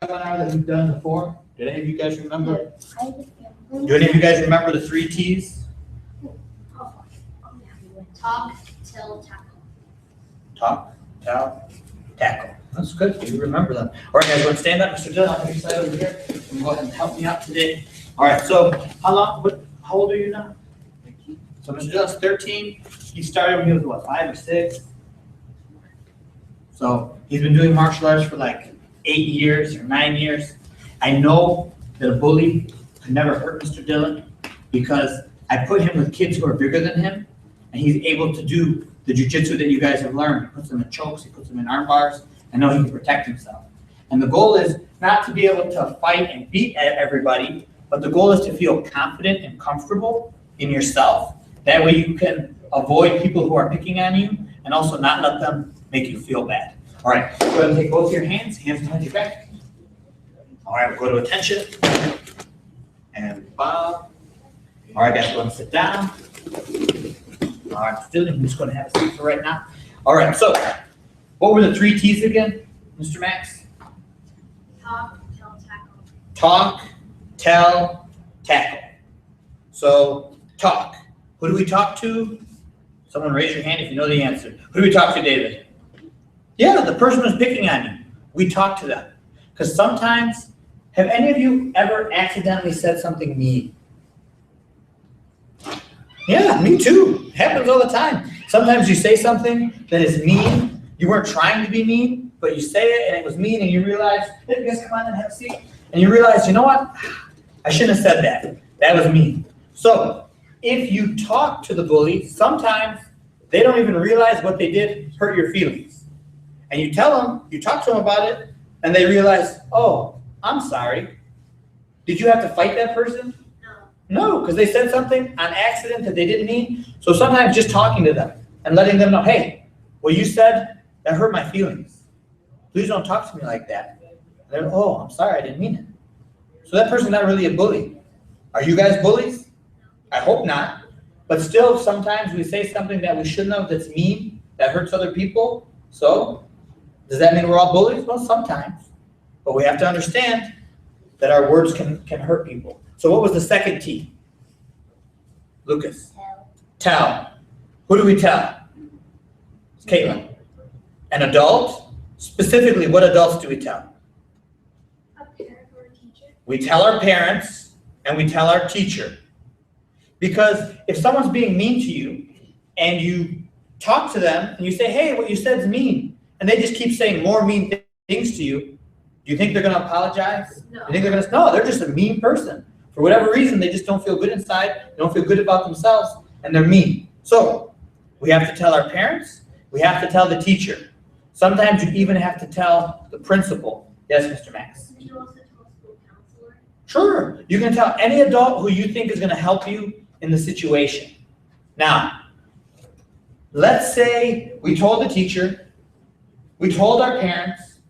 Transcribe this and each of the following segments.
webinar that we've done before? Did any of you guys remember? I was Do any of you guys remember the 3 T's? Talk, tell, tackle. Talk, tell, tackle. That's good. You remember them. All right, guys, want to stand up? Mr. Dillon, I'll have you slide over here. And go ahead and help me out today. All right, so how old are you now? So Mr. Dillon's 13. He started when he was, what, 5 or 6? So he's been doing martial arts for like 8 years or 9 years. I know that a bully could never hurt Mr. Dillon because I put him with kids who are bigger than him, and he's able to do the jujitsu that you guys have learned. He puts them in chokes, he puts them in arm bars, and now he can protect himself. And the goal is not to be able to fight and beat everybody, but the goal is to feel confident and comfortable in yourself. That way you can avoid people who are picking on you and also not let them make you feel bad. All right, go ahead and take both your hands behind your back. All right, we'll go to attention. And bow. All right, guys, go ahead and sit down. All right, student, I'm just going to have a seat for right now. All right, so what were the 3 T's again, Mr. Max? Talk, tell, tackle. Talk, tell, tackle. So, talk. Who do we talk to? Someone raise your hand if you know the answer. Who do we talk to, David? Yeah, the person who's picking on you. We talk to them. Because sometimes, have any of you ever accidentally said something mean? Yeah, me too. It happens all the time. Sometimes you say something that is mean. You weren't trying to be mean, but you say it and it was mean and you realize, hey, you guys come on and have a seat. And you realize, you know what? I shouldn't have said that. That was mean. So if you talk to the bully, sometimes they don't even realize what they did hurt your feelings. And you tell them, you talk to them about it, and they realize, oh, I'm sorry. Did you have to fight that person? No, because they said something on accident that they didn't mean. So sometimes just talking to them and letting them know, hey, what you said, that hurt my feelings. Please don't talk to me like that. And they're, oh, I'm sorry, I didn't mean it. So that person's not really a bully. Are you guys bullies? I hope not. But still, sometimes we say something that we shouldn't have that's mean, that hurts other people. So does that mean we're all bullies? Well, sometimes. But we have to understand that our words can hurt people. So what was the second T? Lucas. Tell. Who do we tell? It's Caitlin. An adult? Specifically, what adults do we tell? A parent or a teacher. We tell our parents and we tell our teacher. Because if someone's being mean to you and you talk to them and you say, hey, what you said is mean, and they just keep saying more mean things to you, do you think they're going to apologize? No. You think they're going to? No, they're just a mean person. For whatever reason, they just don't feel good inside, they don't feel good about themselves, and they're mean. So we have to tell our parents, we have to tell the teacher. Sometimes you even have to tell the principal. Yes, Mr. Max? Did you also tell a school counselor? Sure. You can tell any adult who you think is going to help you in the situation. Now, let's say we told the teacher, we told our parents,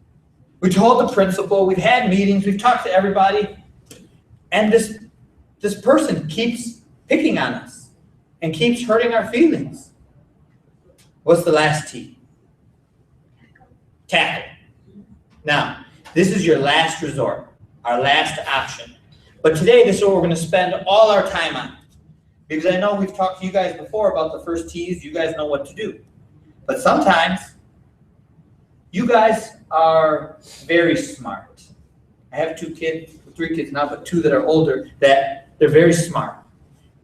we told the principal, we've had meetings, we've talked to everybody, and this person keeps picking on us and keeps hurting our feelings. What's the last T? Tackle. Now, this is your last resort, our last option. But today, this is what we're going to spend all our time on. Because I know we've talked to you guys before about the first T's. You guys know what to do. But sometimes, you guys are very smart. I have 3 kids now, but 2 that are older, that they're very smart.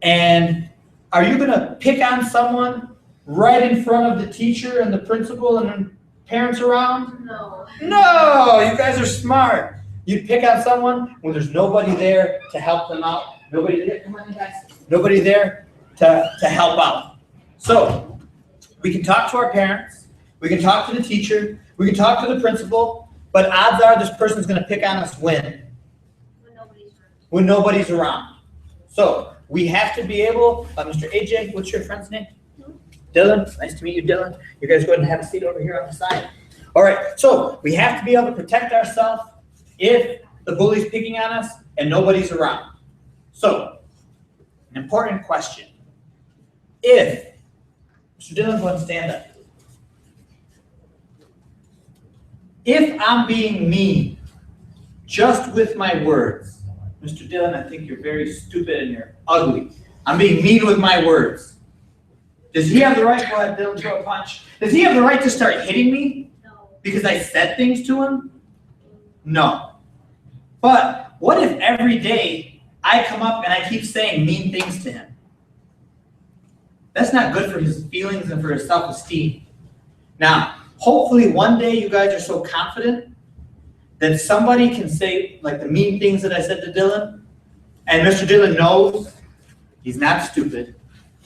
And are you going to pick on someone right in front of the teacher and the principal and parents around? No. No, you guys are smart. You'd pick on someone when there's nobody there to help them out. Nobody there, come on, guys. Nobody there to help out. So we can talk to our parents. We can talk to the teacher. We can talk to the principal. But odds are this person's going to pick on us when? When nobody's around. So we have to be able, Mr. AJ, what's your friend's name? Dylan. Nice to meet you, Dylan. You guys go ahead and have a seat over here on the side. All right, so we have to be able to protect ourselves if the bully's picking on us and nobody's around. So, an important question. If, Mr. Dylan, go ahead and stand up. If I'm being mean just with my words. Mr. Dillon, I think you're very stupid and you're ugly. I'm being mean with my words. Does he have the right to go ahead, Dillon, throw a punch? Does he have the right to start hitting me No. because I said things to him? No. But what if every day I come up and I keep saying mean things to him? That's not good for his feelings and for his self-esteem. Now, hopefully one day you guys are so confident that somebody can say like the mean things that I said to Dillon, and Mr. Dillon knows he's not stupid.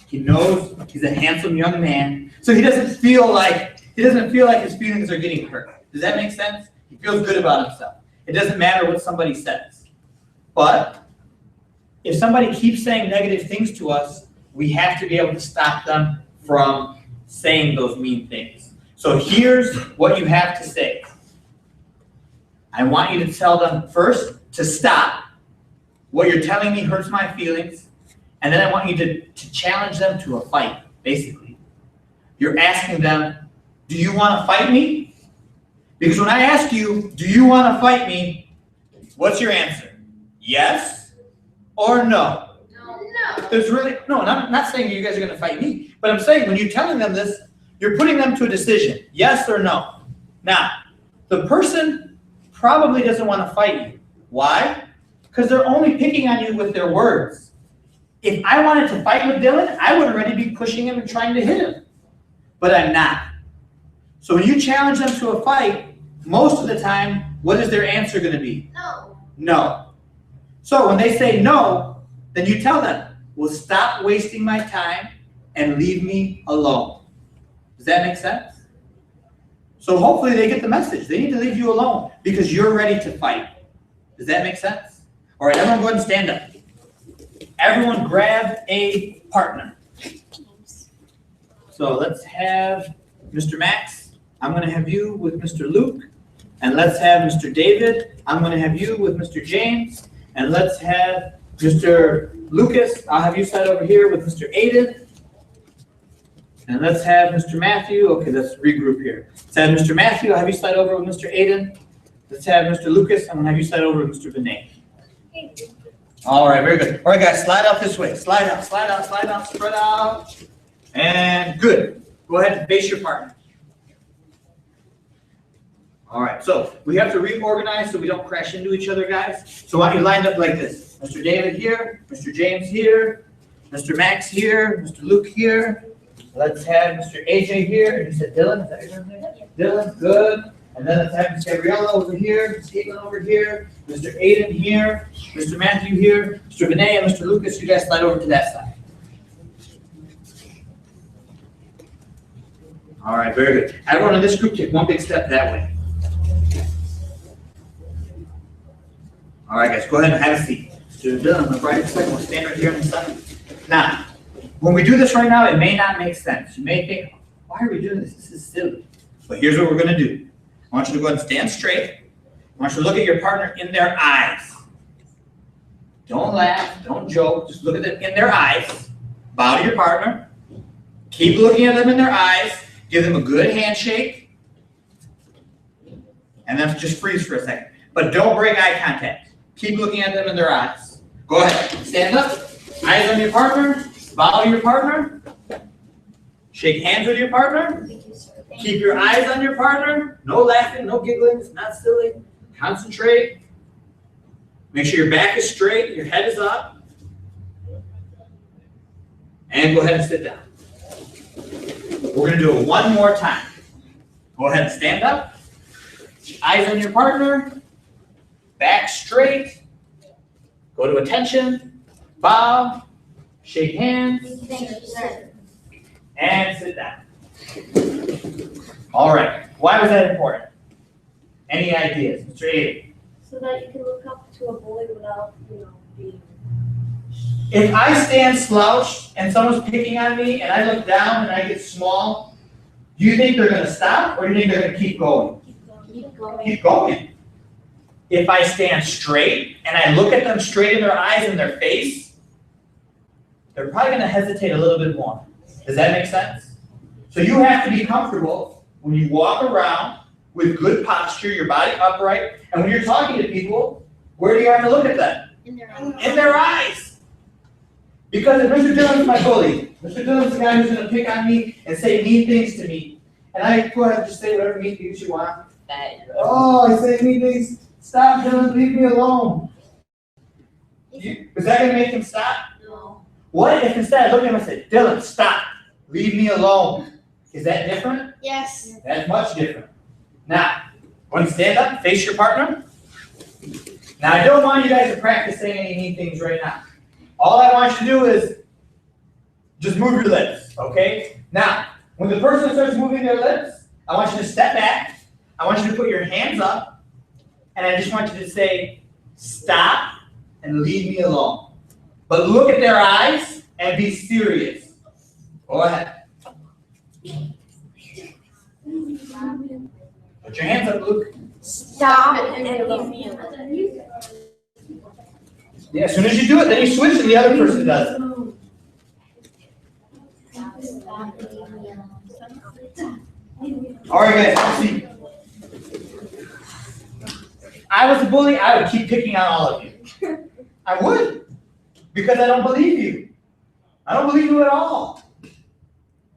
He knows he's a handsome young man, so he doesn't feel like his feelings are getting hurt. Does that make sense? He feels good about himself. It doesn't matter what somebody says. But if somebody keeps saying negative things to us, we have to be able to stop them from saying those mean things. So here's what you have to say. I want you to tell them first to stop. What you're telling me hurts my feelings. And then I want you to challenge them to a fight, basically. You're asking them, do you want to fight me? Because when I ask you, do you want to fight me? What's your answer? Yes or no? No. There's really, no, I'm not saying you guys are going to fight me, but I'm saying when you're telling them this, you're putting them to a decision, yes or no. Now, the person probably doesn't want to fight you. Why? Because they're only picking on you with their words. If I wanted to fight with Dillon, I would already be pushing him and trying to hit him. But I'm not. So when you challenge them to a fight, most of the time, what is their answer going to be? No. No. So when they say no, then you tell them, well, stop wasting my time and leave me alone. Does that make sense? So hopefully they get the message. They need to leave you alone because you're ready to fight. Does that make sense? All right, everyone go ahead and stand up. Everyone grab a partner. So let's have Mr. Max. I'm going to have you with Mr. Luke. And let's have Mr. David. I'm going to have you with Mr. James. And let's have Mr. Lucas. I'll have you side over here with Mr. Aiden. And let's have Mr. Matthew. Okay, let's regroup here. Let's have Mr. Matthew. I'll have you slide over with Mr. Aiden. Let's have Mr. Lucas. I'm going to have you slide over with Mr. Vinay. All right, very good. All right, guys, slide out this way. Slide out, slide out, slide out, spread out. And good. Go ahead and face your partner. All right, so we have to reorganize so we don't crash into each other, guys. So why don't you line up like this? Mr. David here, Mr. James here, Mr. Max here, Mr. Luke here. Let's have Mr. AJ here. You said Dylan, is that your name? Dylan, good. And then let's have Ms. Gabriella over here, Ms. Caitlin over here, Mr. Aiden here, Mr. Matthew here, Mr. Vinay and Mr. Lucas, you guys slide over to that side. All right, very good. Everyone in this group, take one big step that way. All right, guys, go ahead and have a seat. Mr. Dylan, the right second, we'll stand right here on the side. Now, when we do this right now, it may not make sense. You may think, why are we doing this? This is silly. But here's what we're going to do. I want you to go ahead and stand straight. I want you to look at your partner in their eyes. Don't laugh, don't joke, just look at them in their eyes. Bow to your partner. Keep looking at them in their eyes. Give them a good handshake. And then just freeze for a second. But don't break eye contact. Keep looking at them in their eyes. Go ahead, stand up. Eyes on your partner. Bow to your partner. Shake hands with your partner. Keep your eyes on your partner. No laughing, no giggling. It's not silly. Concentrate. Make sure your back is straight, your head is up. And go ahead and sit down. We're going to do it one more time. Go ahead and stand up. Eyes on your partner. Back straight. Go to attention. Bow. Shake hands. Thank you, sir. And sit down. All right. Why was that important? Any ideas? Mr. Aiden? So that you can look up to a bully without, being. If I stand slouched and someone's picking on me and I look down and I get small, do you think they're going to stop or do you think they're going to keep going? Keep going. Keep going. If I stand straight and I look at them straight in their eyes and their face, they're probably going to hesitate a little bit more. Does that make sense? So you have to be comfortable when you walk around with good posture, your body upright, and when you're talking to people, Where do you have to look at them? In their In their eyes. Because if Mr. Dillon's my bully, Mr. Dillon's the guy who's going to pick on me and say mean things to me, and I go ahead and just say whatever mean things you want. Oh, I say mean things. Stop, Dillon, leave me alone. Is that going to make him stop? No. What if instead I look at him and say, Dillon, stop, leave me alone? Is that different? Yes. That's much different. Now, when you stand up, face your partner. Now, I don't want you guys to practice saying any mean things right now. All I want you to do is just move your lips, okay? Now, when the person starts moving their lips, I want you to step back. I want you to put your hands up, and I just want you to say, stop and leave me alone. But look at their eyes and be serious. Go ahead. Put your hands up, Luke. Stop and leave me alone. Yeah, as soon as you do it, then you switch and the other person does it. All right, guys, let's see. I was a bully, I would keep picking on all of you. I would, because I don't believe you. I don't believe you at all.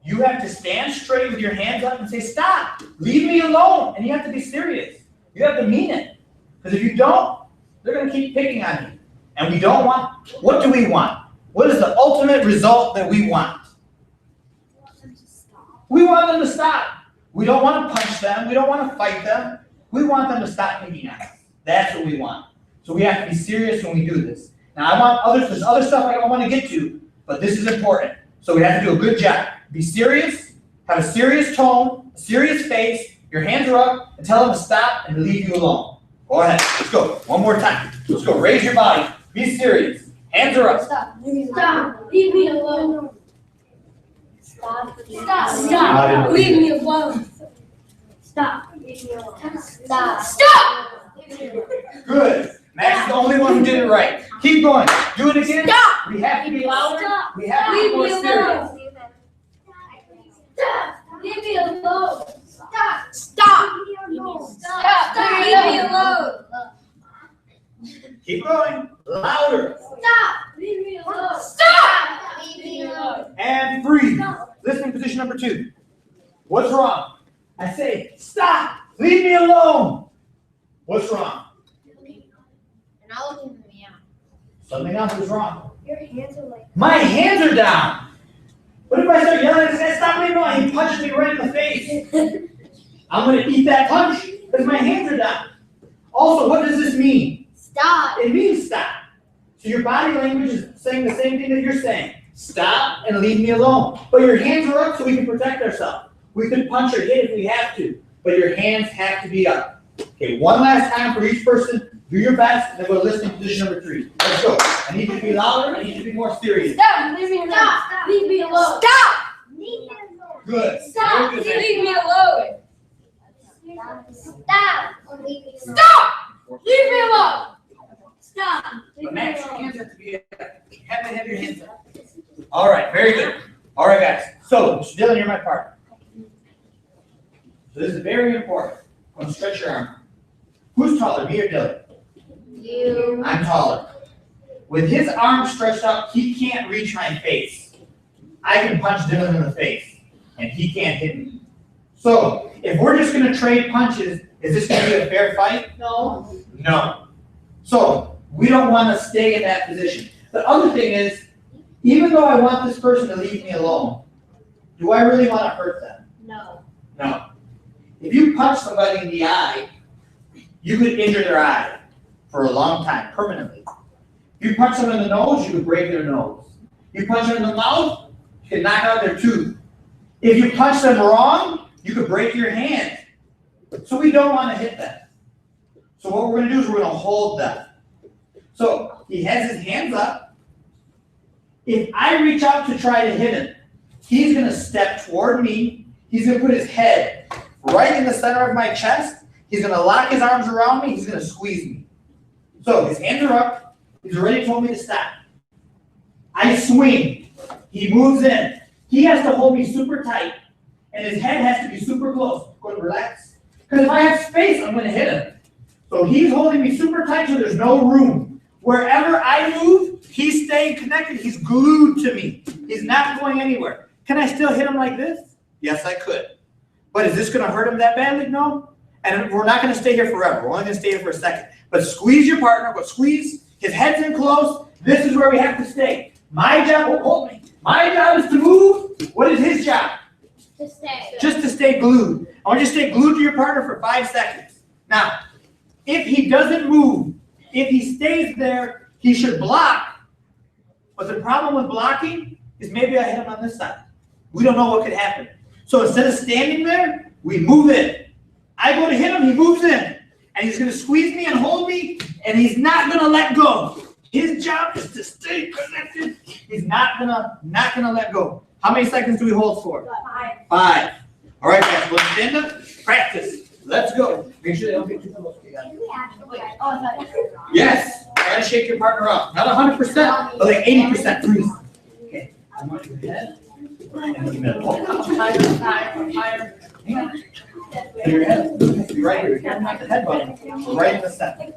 You have to stand straight with your hands up and say, stop, leave me alone. And you have to be serious. You have to mean it. Because if you don't, they're going to keep picking on you. And we don't want, what do we want? What is the ultimate result that we want? We want them to stop. We don't want to punch them. We don't want to fight them. We want them to stop picking on us. That's what we want. So we have to be serious when we do this. Now I want others, there's other stuff I don't want to get to, but this is important. So we have to do a good job. Be serious, have a serious tone, a serious face, your hands are up, and tell them to stop and leave you alone. Go ahead, let's go. One more time. Let's go, raise your body. Be serious. Hands are up. Stop. Stop. Leave me alone. Stop. Stop. Stop. Leave me alone. Stop. Leave me alone. Stop. Stop. Good. Max is the only one who did it right. Keep going. Do it again. Stop. We have to be louder. Stop. We have to be Leave more me serious. alone. Stop. Leave me alone. Stop. Stop. Stop. Leave me alone. Keep going. Louder. Stop. Leave me alone. Stop. Leave me alone. And breathe. Listening position number 2. What's wrong? I say, stop. Leave me alone. What's wrong? You're not looking at me. Something else is wrong. Your hands are like. My hands are down. What if I start yelling at this guy, stop leaving me alone? He punched me right in the face. I'm going to eat that punch because my hands are down. Also, what does this mean? Stop. It means stop. So your body language is saying the same thing that you're saying. Stop and leave me alone. But your hands are up so we can protect ourselves. We could punch or hit if we have to, but your hands have to be up. Okay, one last time for each person. Do your best, and then go to listening position number 3. Let's go. I need you to be louder. I need you to be more serious. Stop. Leave me alone. Stop. Leave me alone. Stop. Leave me alone. Good. Stop. Very good. Leave me alone. Stop. Stop. Leave me alone. Stop. But Max, your hands have to be up. Have to have your hands up. All right, very good. All right, guys. So, Mr. Dillon, you're my partner. So this is very important. I'm going to stretch your arm. Who's taller, me or Dillon? You. I'm taller. With his arm stretched out, he can't reach my face. I can punch Dillon in the face, and he can't hit me. So, if we're just going to trade punches, is this going to be a fair fight? No. No. So, we don't want to stay in that position. The other thing is, even though I want this person to leave me alone, do I really want to hurt them? No. No. If you punch somebody in the eye, you could injure their eye for a long time, permanently. If you punch someone in the nose, you could break their nose. If you punch them in the mouth, you could knock out their tooth. If you punch them wrong, you could break your hand. So we don't want to hit them. So what we're going to do is we're going to hold them. So he has his hands up. If I reach out to try to hit him, he's going to step toward me. He's going to put his head right in the center of my chest. He's going to lock his arms around me. He's going to squeeze me. So his hands are up. He's already told me to stop. I swing. He moves in. He has to hold me super tight, and his head has to be super close. Go and relax. Because if I have space, I'm going to hit him. So he's holding me super tight, so there's no room. Wherever I move, he's staying connected. He's glued to me. He's not going anywhere. Can I still hit him like this? Yes, I could. But is this going to hurt him that badly? No. And we're not going to stay here forever. We're only going to stay here for a second. But squeeze your partner. But squeeze. His head's in close. This is where we have to stay. My job, hold me. My job is to move. What is his job? To stay. Just to stay glued. I want you to stay glued to your partner for 5 seconds. Now, if he doesn't move, if he stays there, he should block. But the problem with blocking is maybe I hit him on this side. We don't know what could happen. So instead of standing there, we move in. I go to hit him, he moves in. And he's going to squeeze me and hold me, and he's not going to let go. His job is to stay connected. He's not gonna let go. How many seconds do we hold for? 5. 5. All right, guys, let's stand up. Practice. Let's go. Make sure they don't get too close. Yes. Try to shake your partner up. Not 100%, but like 80%, please. Okay. I want your head. And the middle. Higher. Hang on. And your head. Right here. You can't knock the head button. Right in the center.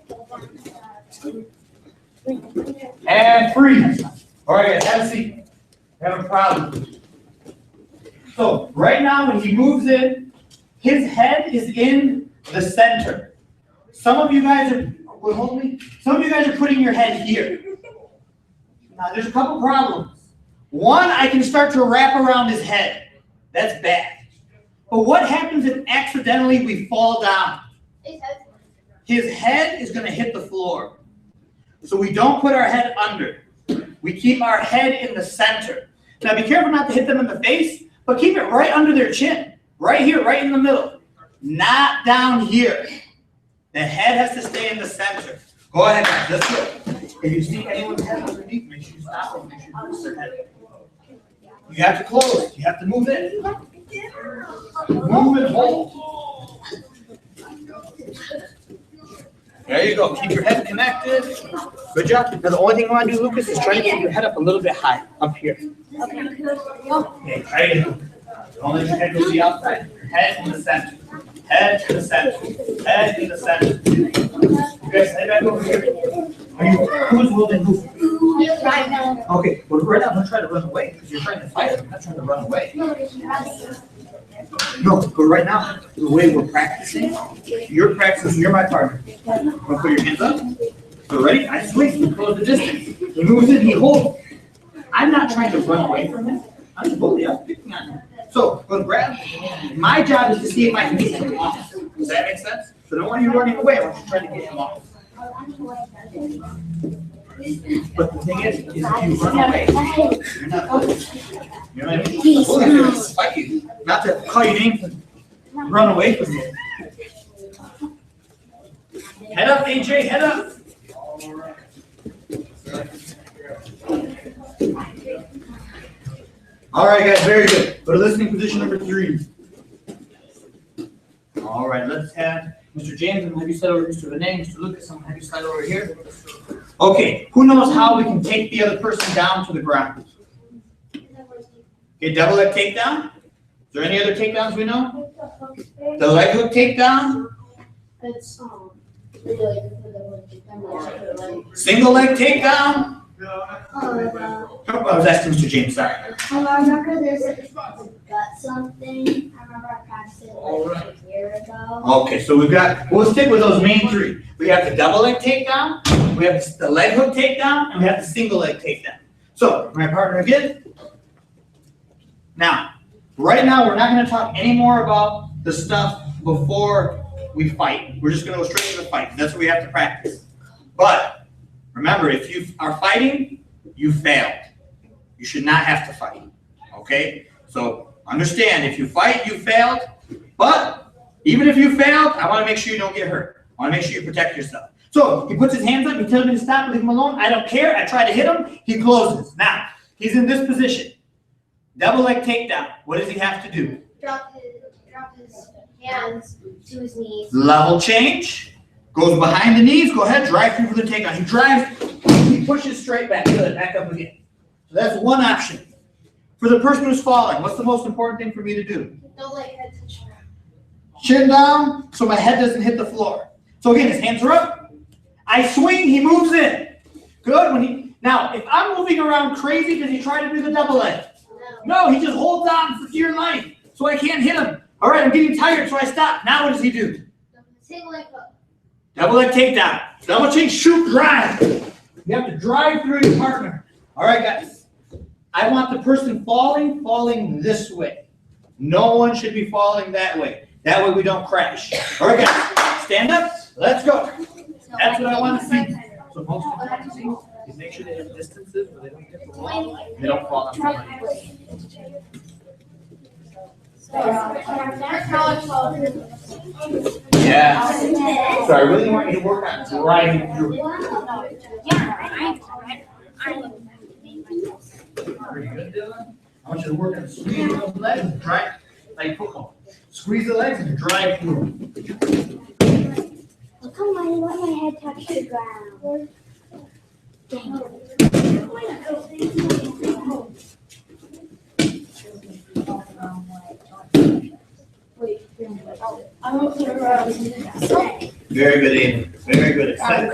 And freeze. All right, guys, have a seat. We have a problem. So right now, when he moves in, his head is in the center. Some of you guys are, hold me. Some of you guys are putting your head here. Now, there's a couple problems. One, I can start to wrap around his head. That's bad. But what happens if accidentally we fall down? His head is going to hit the floor. So we don't put our head under. We keep our head in the center. Now be careful not to hit them in the face, but keep it right under their chin. Right here, right in the middle. Not down here. The head has to stay in the center. Go ahead, guys. Let's go. If you see anyone's head underneath, make sure you stop them. Make sure you push their head. You have to close. You have to move in. Move and hold. There you go. Keep your head connected. Good job. Now the only thing you want to do, Lucas, is try to keep your head up a little bit high, up here. Okay, try it. Don't let your head go to the outside. Your head in the center. Head in the center. Head in the center. You guys stay back over here. Who's holding who? Right now. Okay, well right now don't try to run away because you're trying to fight him. I'm not trying to run away. No, but right now, the way we're practicing, you're my partner. Want to put your hands up? So ready? I swing, we close the distance. He moves in, he holds. I'm not trying to run away from him. I'm just bully, I'm picking on him. So, go grab. My job is to see if I can get him off. Does that make sense? So don't want you running away, I want you trying to get him off. But the thing is if you run away, you're not bullying. You know what I mean? Bullying is to fight you, not to call you names and run away from you. Head up, AJ, head up. All right, guys, very good. Go to listening position number 3. All right, let's have Mr. James, and have you slide over Mr. Renee, Mr. Lucas, I'm going to have you slide over here. Okay, who knows how we can take the other person down to the ground? Okay, double leg takedown. Is there any other takedowns we know? The leg hook takedown. Single leg takedown. I was asking Mr. James, sorry. I remember there's got something. I remember I practiced it like a year ago. Okay, so we'll stick with those main 3. We have the double leg takedown, we have the leg hook takedown, and we have the single leg takedown. So, my partner again. Now, right now, we're not going to talk any more about the stuff before we fight. We're just going to go straight to the fight. That's what we have to practice. But remember, if you are fighting, you failed. You should not have to fight. Okay? So understand, if you fight, you failed. But even if you failed, I want to make sure you don't get hurt. I want to make sure you protect yourself. So he puts his hands up. He tells me to stop. Leave him alone. I don't care. I try to hit him. He closes. Now, he's in this position. Double leg takedown. What does he have to do? Drop his hands to his knees. Level change. Goes behind the knees. Go ahead. Drive through for the takedown. He drives. He pushes straight back. Good. Back up again. So that's one option. For the person who's falling, what's the most important thing for me to do? Don't let your head touch. Chin down so my head doesn't hit the floor. So again, his hands are up. I swing, he moves in. Good. Now, if I'm moving around crazy, does he try to do the double leg? No, he just holds on for dear life, so I can't hit him. All right, I'm getting tired, so I stop. Now what does he do? Single leg hook. Double leg takedown. Double chain, shoot, drive. You have to drive through your partner. All right, guys. I want the person falling this way. No one should be falling that way. That way we don't crash. All right, guys. Stand up. Let's go. That's what I want to see. So most important to see is make sure they have distances where they don't hit the wall. They don't fall on somebody. Yeah. So I really want you to work on driving through. Pretty good, Dylan. I want you to work on squeezing those legs and drive like football. Squeeze the legs and drive through. Look how let my head touch the ground. Dang it. Very good, Aiden. Very good. Excited.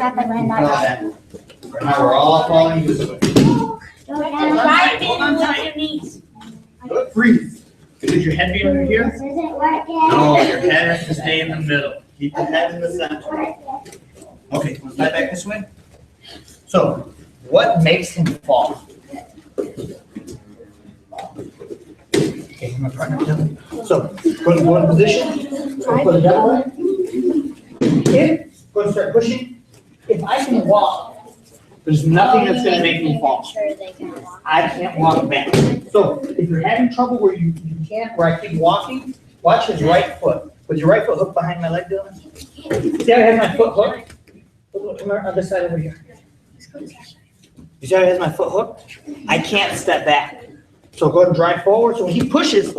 Now we're all falling this way. Hold on tight. Good. Breathe. Should your head be under here? This isn't working. No, your head has to stay in the middle. Keep the head in the center. Okay, let's slide back this way. So, what makes him fall? Okay, my partner, Dylan. So, go in position. Put it that way. Okay, go and start pushing. If I can walk, there's nothing that's going to make me fall. I can't walk back. So, if you're having trouble where you can't, where I keep walking, watch his right foot. With your right foot hooked behind my leg, Dylan. See how I have my foot hooked? Come on, other side over here. You see how I have my foot hooked? I can't step back. So go ahead and drive forward. So when he pushes,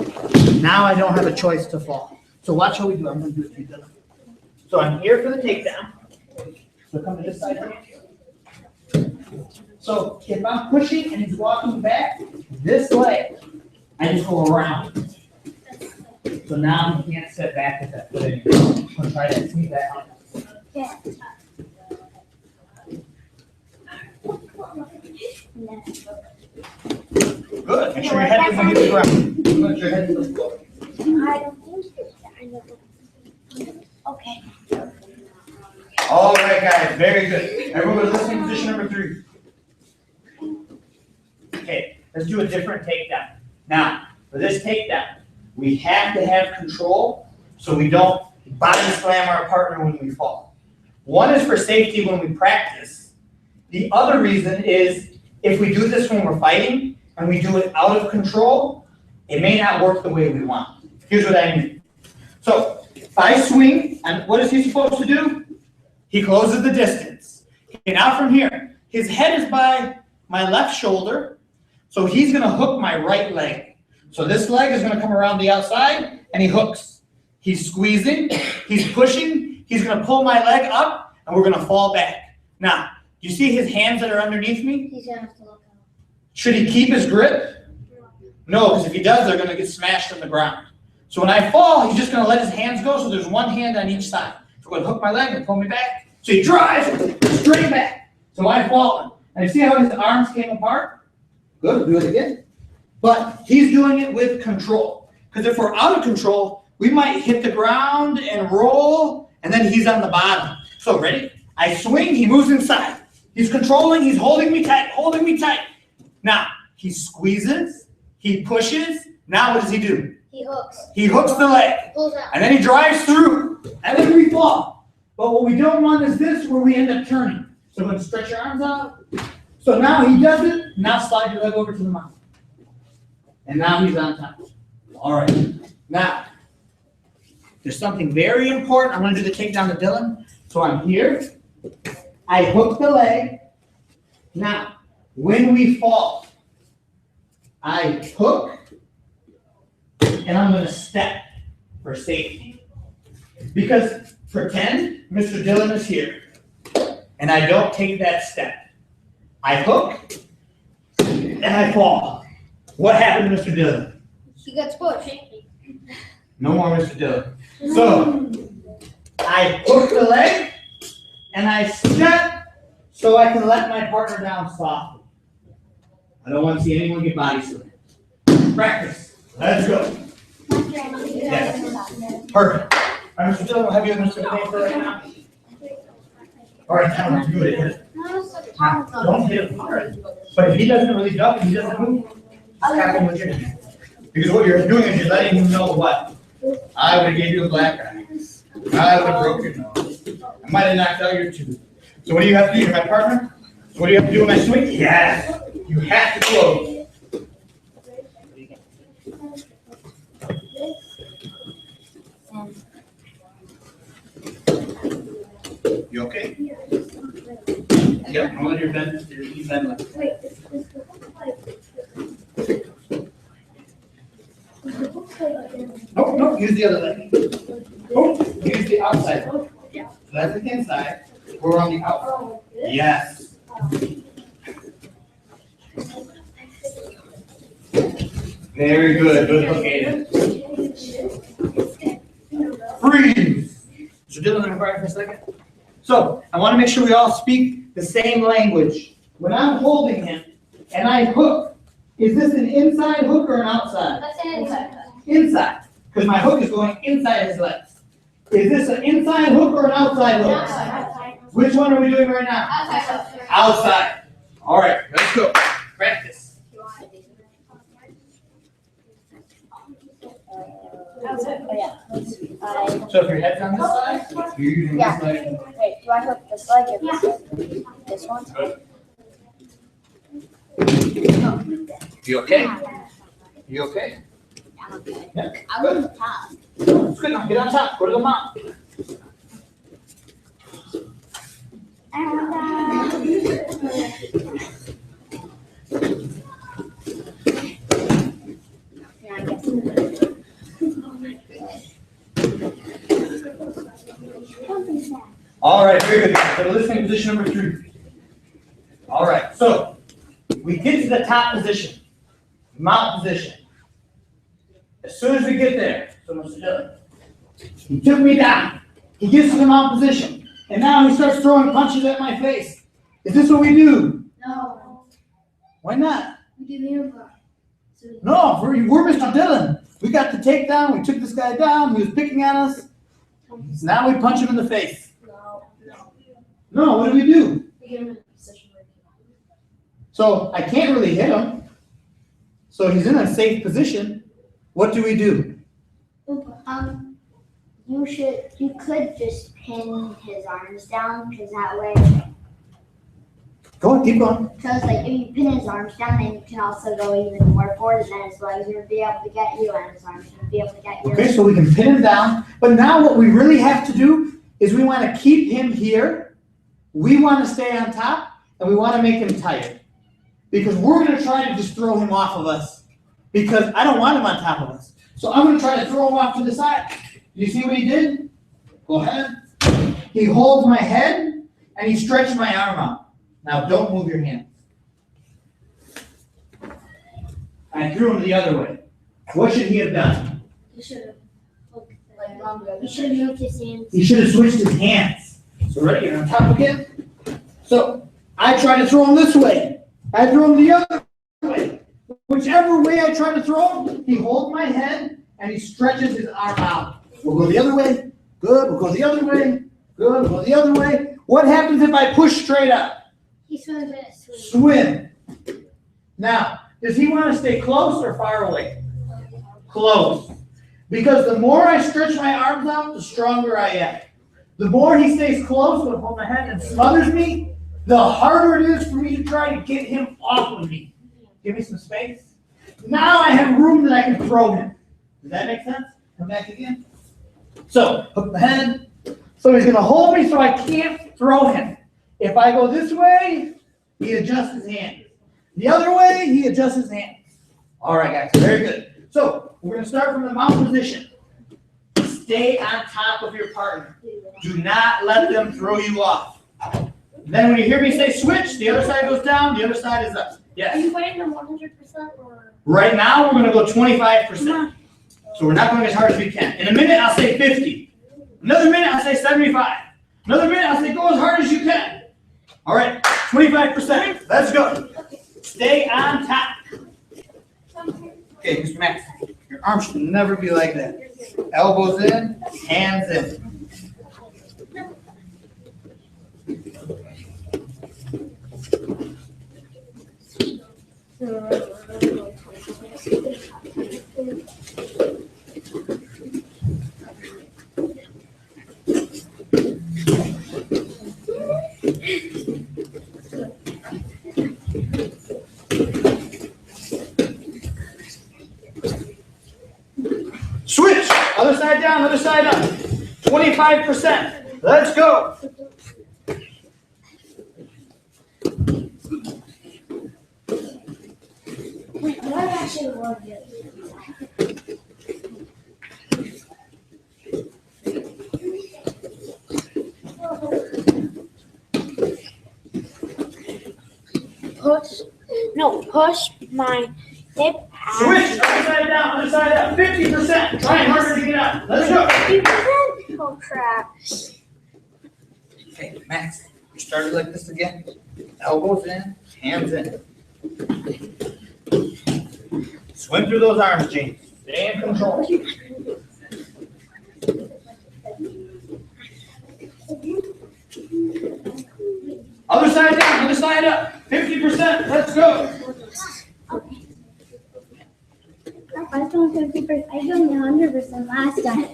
now I don't have a choice to fall. So watch how we do. I'm going to do it to you, Dylan. So I'm here for the takedown. So come to this side here. So if I'm pushing and he's walking back, this leg, I just go around. So now he can't step back with that foot anymore. I'm going to try to sneak that out. Good. Make sure your head doesn't hit the ground. Make sure your head doesn't go. I don't think so. Okay. All right, guys. Very good. Everyone go to listening position number 3. Okay. Let's do a different takedown. Now, for this takedown, we have to have control so we don't body slam our partner when we fall. One is for safety when we practice. The other reason is if we do this when we're fighting and we do it out of control, it may not work the way we want. Here's what I mean. So if I swing, and what is he supposed to do? He closes the distance. Okay, now from here, his head is by my left shoulder, so he's going to hook my right leg. So this leg is going to come around the outside, and he hooks. He's squeezing, he's pushing, he's going to pull my leg up, and we're going to fall back. Now, do you see his hands that are underneath me? He's going to have to look out. Should he keep his grip? No, because if he does, they're going to get smashed on the ground. So when I fall, he's just going to let his hands go, so there's one hand on each side. So I'm going to hook my leg and pull me back. So he drives straight back. So I've fallen. And you see how his arms came apart? Good, we'll do it again. But he's doing it with control. Because if we're out of control, we might hit the ground and roll, and then he's on the bottom. So ready? I swing, he moves inside. He's controlling, he's holding me tight, holding me tight. Now, he squeezes, he pushes. Now what does he do? He hooks. He hooks the leg. Pulls out. And then he drives through. And then we fall. But what we don't want is this where we end up turning. So I'm going to stretch your arms out. So now he does it. Now slide your leg over to the mouth. And now he's on top. All right. Now, there's something very important. I'm going to do the takedown to Dylan. So I'm here. I hook the leg. Now, when we fall, I hook, and I'm going to step for safety. Because pretend Mr. Dylan is here, and I don't take that step. I hook, and I fall. What happened to Mr. Dylan? He gets pushed. No more Mr. Dylan. So, I hook the leg, and I step so I can let my partner down softly. I don't want to see anyone get body slammed. Practice. Let's go. Yes. Perfect. All right, Mr. Dillon, we'll have you in Mr. Paper right now. All right, now let's do it. Don't hit him hard. But if he doesn't really jump and he doesn't move, tap him with your hand. Because what you're doing is you're letting him know what? I would have gave you a black eye. I would have broke your nose. I might have knocked out your tooth. So what do you have to do? You're my partner? So what do you have to do when I swing? Yes. You have to close. You okay? Yep. I'm on your bend. You bend left. No, no. Use the other leg. Oh, use the outside. So that's the inside. We're on the outside. Yes. Very good. Good located. Freeze. So Dylan, let me borrow for a second. So I want to make sure we all speak the same language. When I'm holding him and I hook, is this an inside hook or an outside? That's an inside. Inside, because my hook is going inside his legs. Is this an inside hook or an outside hook? Outside. Which one are we doing right now? Outside. Outside. All right, let's go. Practice. So if your head's on this side, you're using this leg. Wait, do I hook this leg or this leg? This one? You okay? You okay? Yeah. I'm on the top. It's good. Now get on top. Go to the mount. All right, very good. So the listening position number 3. All right, so we get to the top position, mount position. As soon as we get there, so Mr. Dillon, he took me down. He gets to the mount position, and now he starts throwing punches at my face. Is this what we do? No. Why not? We do the Arbor. No, we're Mr. Dillon. We got the takedown. We took this guy down. He was picking at us. Now we punch him in the face. No, what do we do? We get him in a position where So I can't really hit him. So he's in a safe position. What do we do? you could just pin his arms down, because that way, Go on, keep going. because like if you pin his arms down, then you can also go even more forward, and then his legs would be able to get you, and his arms would be able to get you. Okay, so we can pin him down. But now what we really have to do is we want to keep him here. We want to stay on top, and we want to make him tired. Because we're going to try to just throw him off of us. Because I don't want him on top of us. So I'm going to try to throw him off to the side. You see what he did? Go ahead. He holds my head, and he stretched my arm out. Now don't move your hands. I threw him the other way. What should he have done? You should have You should have moved his hands. He should have switched his hands. So ready, you're on top again. So I try to throw him this way. I throw him the other way. Whichever way I try to throw him, he holds my head and he stretches his arm out. We'll go the other way. Good. We'll go the other way. Good. We'll go the other way. What happens if I push straight up? He swims in a swim. Swim. Now, does he want to stay close or far away? Close. Because the more I stretch my arms out, the stronger I am. The more he stays close, will hold my head and smothers me, the harder it is for me to try to get him off of me. Give me some space. Now I have room that I can throw him. Does that make sense? Come back again. So, hook my head. So he's going to hold me so I can't throw him. If I go this way, he adjusts his hands. The other way, he adjusts his hands. All right, guys, very good. So we're going to start from the mount position. Stay on top of your partner. Do not let them throw you off. Then when you hear me say switch, the other side goes down, the other side is up. Are Yes. you putting them 100% or? Right now, we're going to go 25%. So we're not going as hard as we can. In a minute, I'll say 50. Another minute, I'll say 75. Another minute. I'll say go as hard as you can. All right, 25%. Let's go. Stay on top. Okay, Mr. Max, your arm should never be like that. Elbows in, hands in. Switch, other side down, other side up. 25%. Let's go. Wait, what actually was it? Push my hip Switch, other side down, other side up. 50%. Try harder to get up. Let's go. 50%. Oh crap. Okay, Max, you started like this again. Elbows in, hands in. Swim through those arms, James. Stay in control. Other side down, other side up. 50%. Let's go. I was doing 50%. I was doing 100% last time.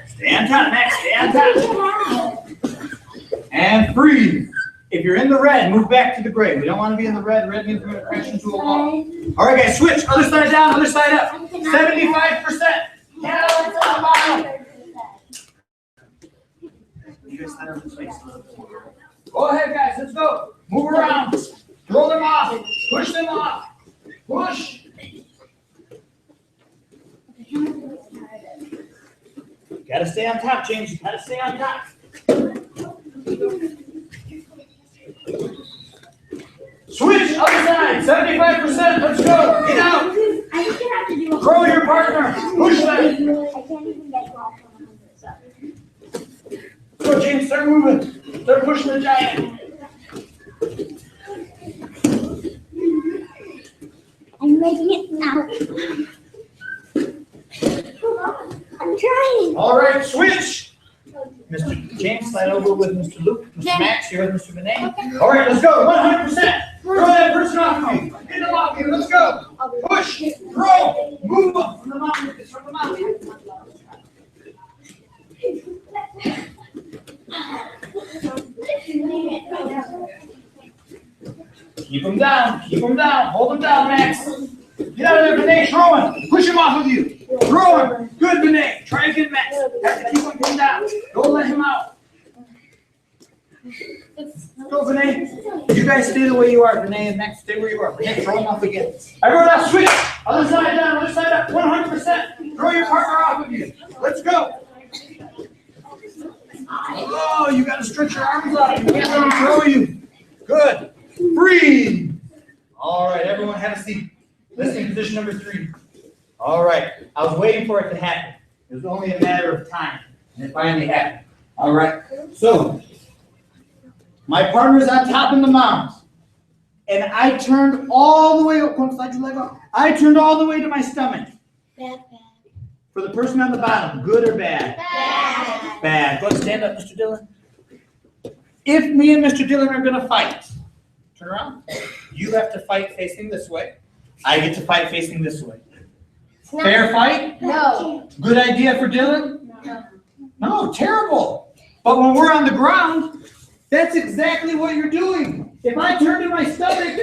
Stay on top, Max. Stay on top. And breathe. If you're in the red, move back to the gray. We don't want to be in the red. Red means we're going to crash into a wall. All right, guys, switch. Other side down, other side up. 75%. Down to the bottom. You guys stand up this way. Go ahead, guys. Let's go. Move around. Throw them off. Push them off. Push. Gotta stay on top, James. You gotta stay on top. Switch, other side, 75%. Let's go. Get out. I think you have to do a Throw your partner. Push them. I can't even get to off 100%. Go, James. Start moving. Start pushing the giant. I'm making it now. I'm trying. All right, switch. Mr. James, slide over with Mr. Luke. Mr. Max, you're with Mr. Vinay. All right, let's go. 100%. Throw that person off of you. Get them off you. Let's go. Push. Throw. Move up from the mountain. It's from the mountain. Keep them down. Keep them down. Hold them down, Max. Get out of there, Vinay. Throw him. Push him off of you. Throw him. Good, Vinay. Try again, Max. Have to keep him pinned down. Don't let him out. Go, Vinay. You guys stay the way you are, Vinay and Max. Stay where you are. Vinay, throw him off again. Everyone else, switch. Other side down, other side up. 100%. Throw your partner off of you. Let's go. Oh, you got to stretch your arms out. You can't let him throw you. Good. Breathe. All right, everyone have a seat. Listening position number 3. All right. I was waiting for it to happen. It was only a matter of time, and it finally happened. All right. So, my partner's on top in the mound, and I turned all the way up. I turned all the way to my stomach. Bad. For the person on the bottom, good or bad? Bad. Bad. Go ahead, stand up, Mr. Dillon. If me and Mr. Dillon are going to fight, turn around. You have to fight facing this way. I get to fight facing this way. Fair fight? No. Good idea for Dillon? No. No, terrible. But when we're on the ground, that's exactly what you're doing. If I turn to my stomach,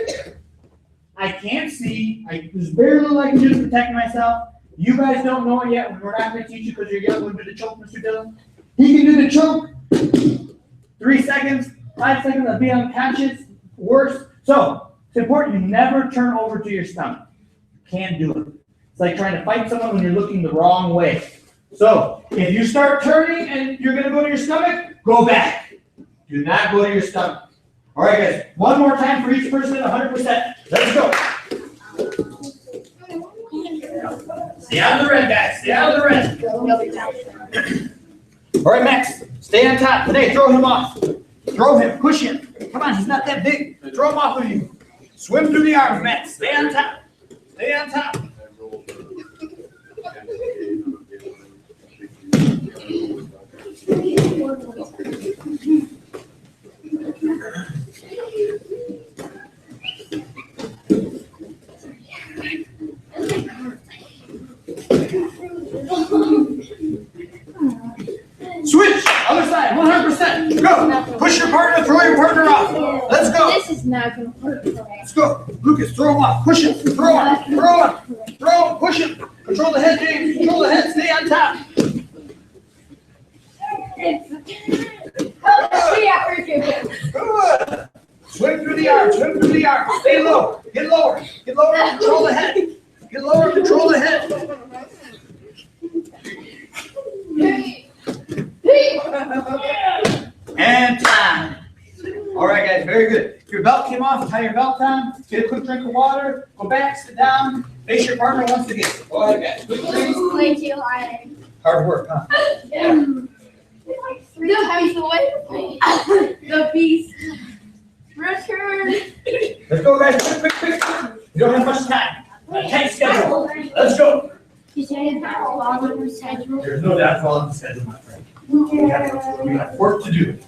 I can't see. There's very little I can do to protect myself. You guys don't know it yet. We're not going to teach you because you're young. We'll do the choke, Mr. Dillon. He can do the choke. 3 seconds, 5 seconds, I'll be unconscious. Worse. So, it's important you never turn over to your stomach. You can't do it. It's like trying to fight someone when you're looking the wrong way. So, if you start turning and you're going to go to your stomach, go back. Do not go to your stomach. All right, guys. One more time for each person at 100%. Let's go. Stay out of the red, guys. Stay out of the red. All right, Max. Stay on top. Today, throw him off. Throw him. Push him. Come on, he's not that big. Throw him off of you. Swim through the arms, Max. Stay on top. Stay on top. Switch, other side, 100%. Go. Push your partner, throw your partner off. Let's go. This is not going to work. Let's go. Lucas, throw him off. Push him. Throw him. Throw him. Throw him. Push him. Control the head, James. Control the head. Stay on top. Good. Swim through the arms. Swim through the arms. Stay low. Get lower. Get lower. Control the head. Get lower. Control the head. And time. All right, guys, very good. If your belt came off, tie your belt on. Get a quick drink of water. Go back, sit down. Face your partner once again. Go ahead, guys. Quick drink. Way too hard. Hard work, huh? Yeah. The beast. Return. Let's go, guys. Quick, quick, quick. You don't have much time. Tight schedule. Let's go. You said it's not long on the schedule. There's no downfall on the schedule, my friend. We have work to do.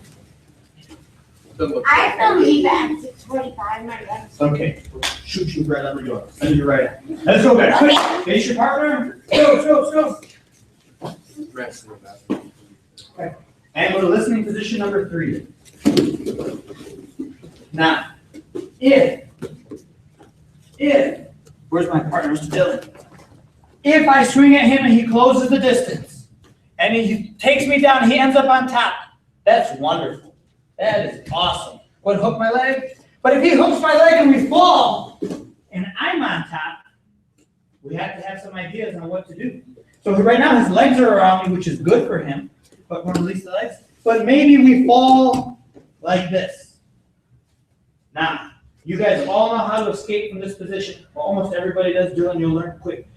I have to leave at 6:45. My dad's. Okay. Shoot you right out the door. Send you right out. Let's go, guys. Quick. Face your partner. Go. Okay. And go to listening position number 3. Now, if, where's my partner, Dylan? If I swing at him and he closes the distance, and he takes me down, he ends up on top, that's wonderful. That is awesome. Would hook my leg? But if he hooks my leg and we fall, and I'm on top, we have to have some ideas on what to do. So right now his legs are around me, which is good for him, but we're gonna release the legs. But maybe we fall like this. Now, you guys all know how to escape from this position. Well, almost everybody does. Dylan, you'll learn quick.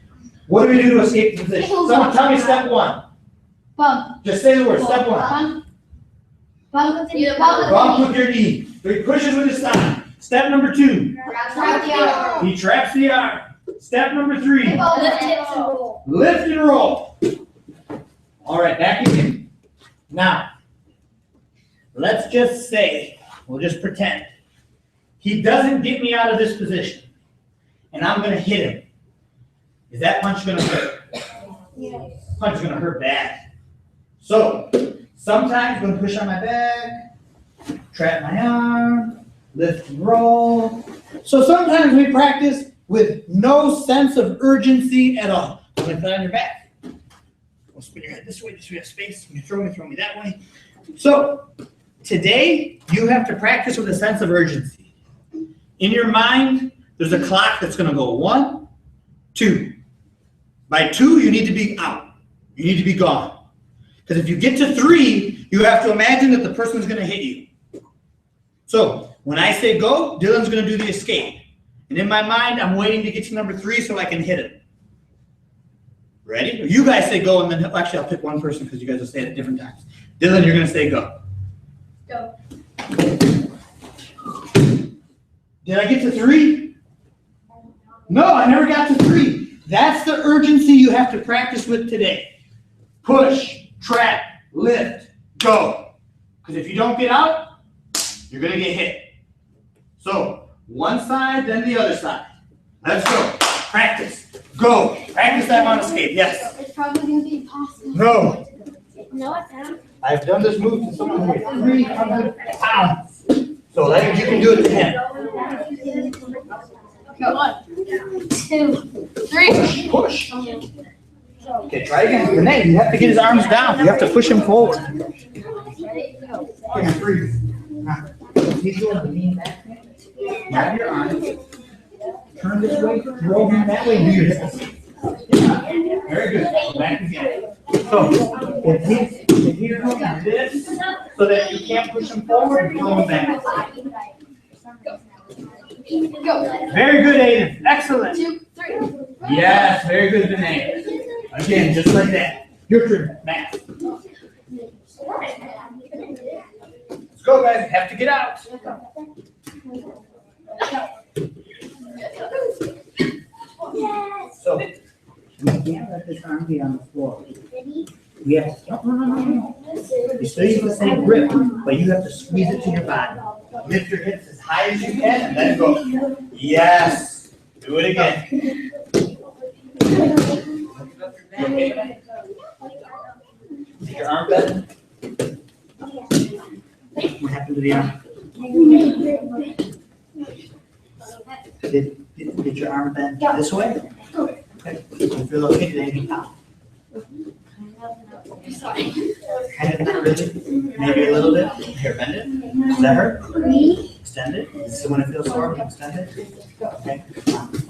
What do we do to escape the position? Someone tell me step 1. Bump. Just say the word, step 1. Bump with Bump with your knee. So he pushes with his thigh. Step number 2. Trap the arm. He traps the arm. Step number 3. Lift and roll. Lift and roll. All right, back again. Now, let's just say, we'll just pretend, he doesn't get me out of this position, and I'm going to hit him. Is that punch going to hurt? Yes. Punch is going to hurt bad. So, sometimes I'm going to push on my back, trap my arm, lift and roll. So sometimes we practice with no sense of urgency at all. I'm going to put on your back. We'll spin your head this way, just so we have space. You throw me that way. So, today, you have to practice with a sense of urgency. In your mind, there's a clock that's going to go 1, 2. By 2, you need to be out. You need to be gone. Because if you get to 3, you have to imagine that the person's going to hit you. So, when I say go, Dylan's going to do the escape. And in my mind, I'm waiting to get to number 3 so I can hit him. Ready? You guys say go, and then actually I'll pick one person because you guys will say it at different times. Dylan, you're going to say go. Go. Did I get to 3? No, I never got to 3. That's the urgency you have to practice with today. Push, trap, lift, go. Because if you don't get out, you're going to get hit. So, one side, then the other side. Let's go. Practice. Go. Practice that on escape. Yes. It's probably going to be impossible. No. No, it's not. I've done this move to someone who weighs 300 pounds. So that means you can do it to him. Go. 1, 2, 3. Push. Okay, try again. Renee, you have to get his arms down. You have to push him forward. Okay, breathe. Now, he's going to lean back. Grab your arms. Turn this way. Roll him that way. Do your hips. Very good. Back again. So, if here, this, so that you can't push him forward and throw him back. Very good, Aiden. Excellent. 2, 3. Yes, very good, Danae. Again, just like that. Your turn, Matt. Let's go, guys. Have to get out. Yes. So, we can't let this arm be on the floor. We have to, no. You still use the same grip, but you have to squeeze it to your body. Lift your hips as high as you can and then go. Yes. Do it again. Okay. Is your arm bent? What happened to the arm? Did your arm bend this way? Okay. You feel okay today? Sorry. Kind of not really. Maybe a little bit. Here, bend it. Does that hurt? Extend it. Does it want to feel sore? Extend it. Okay.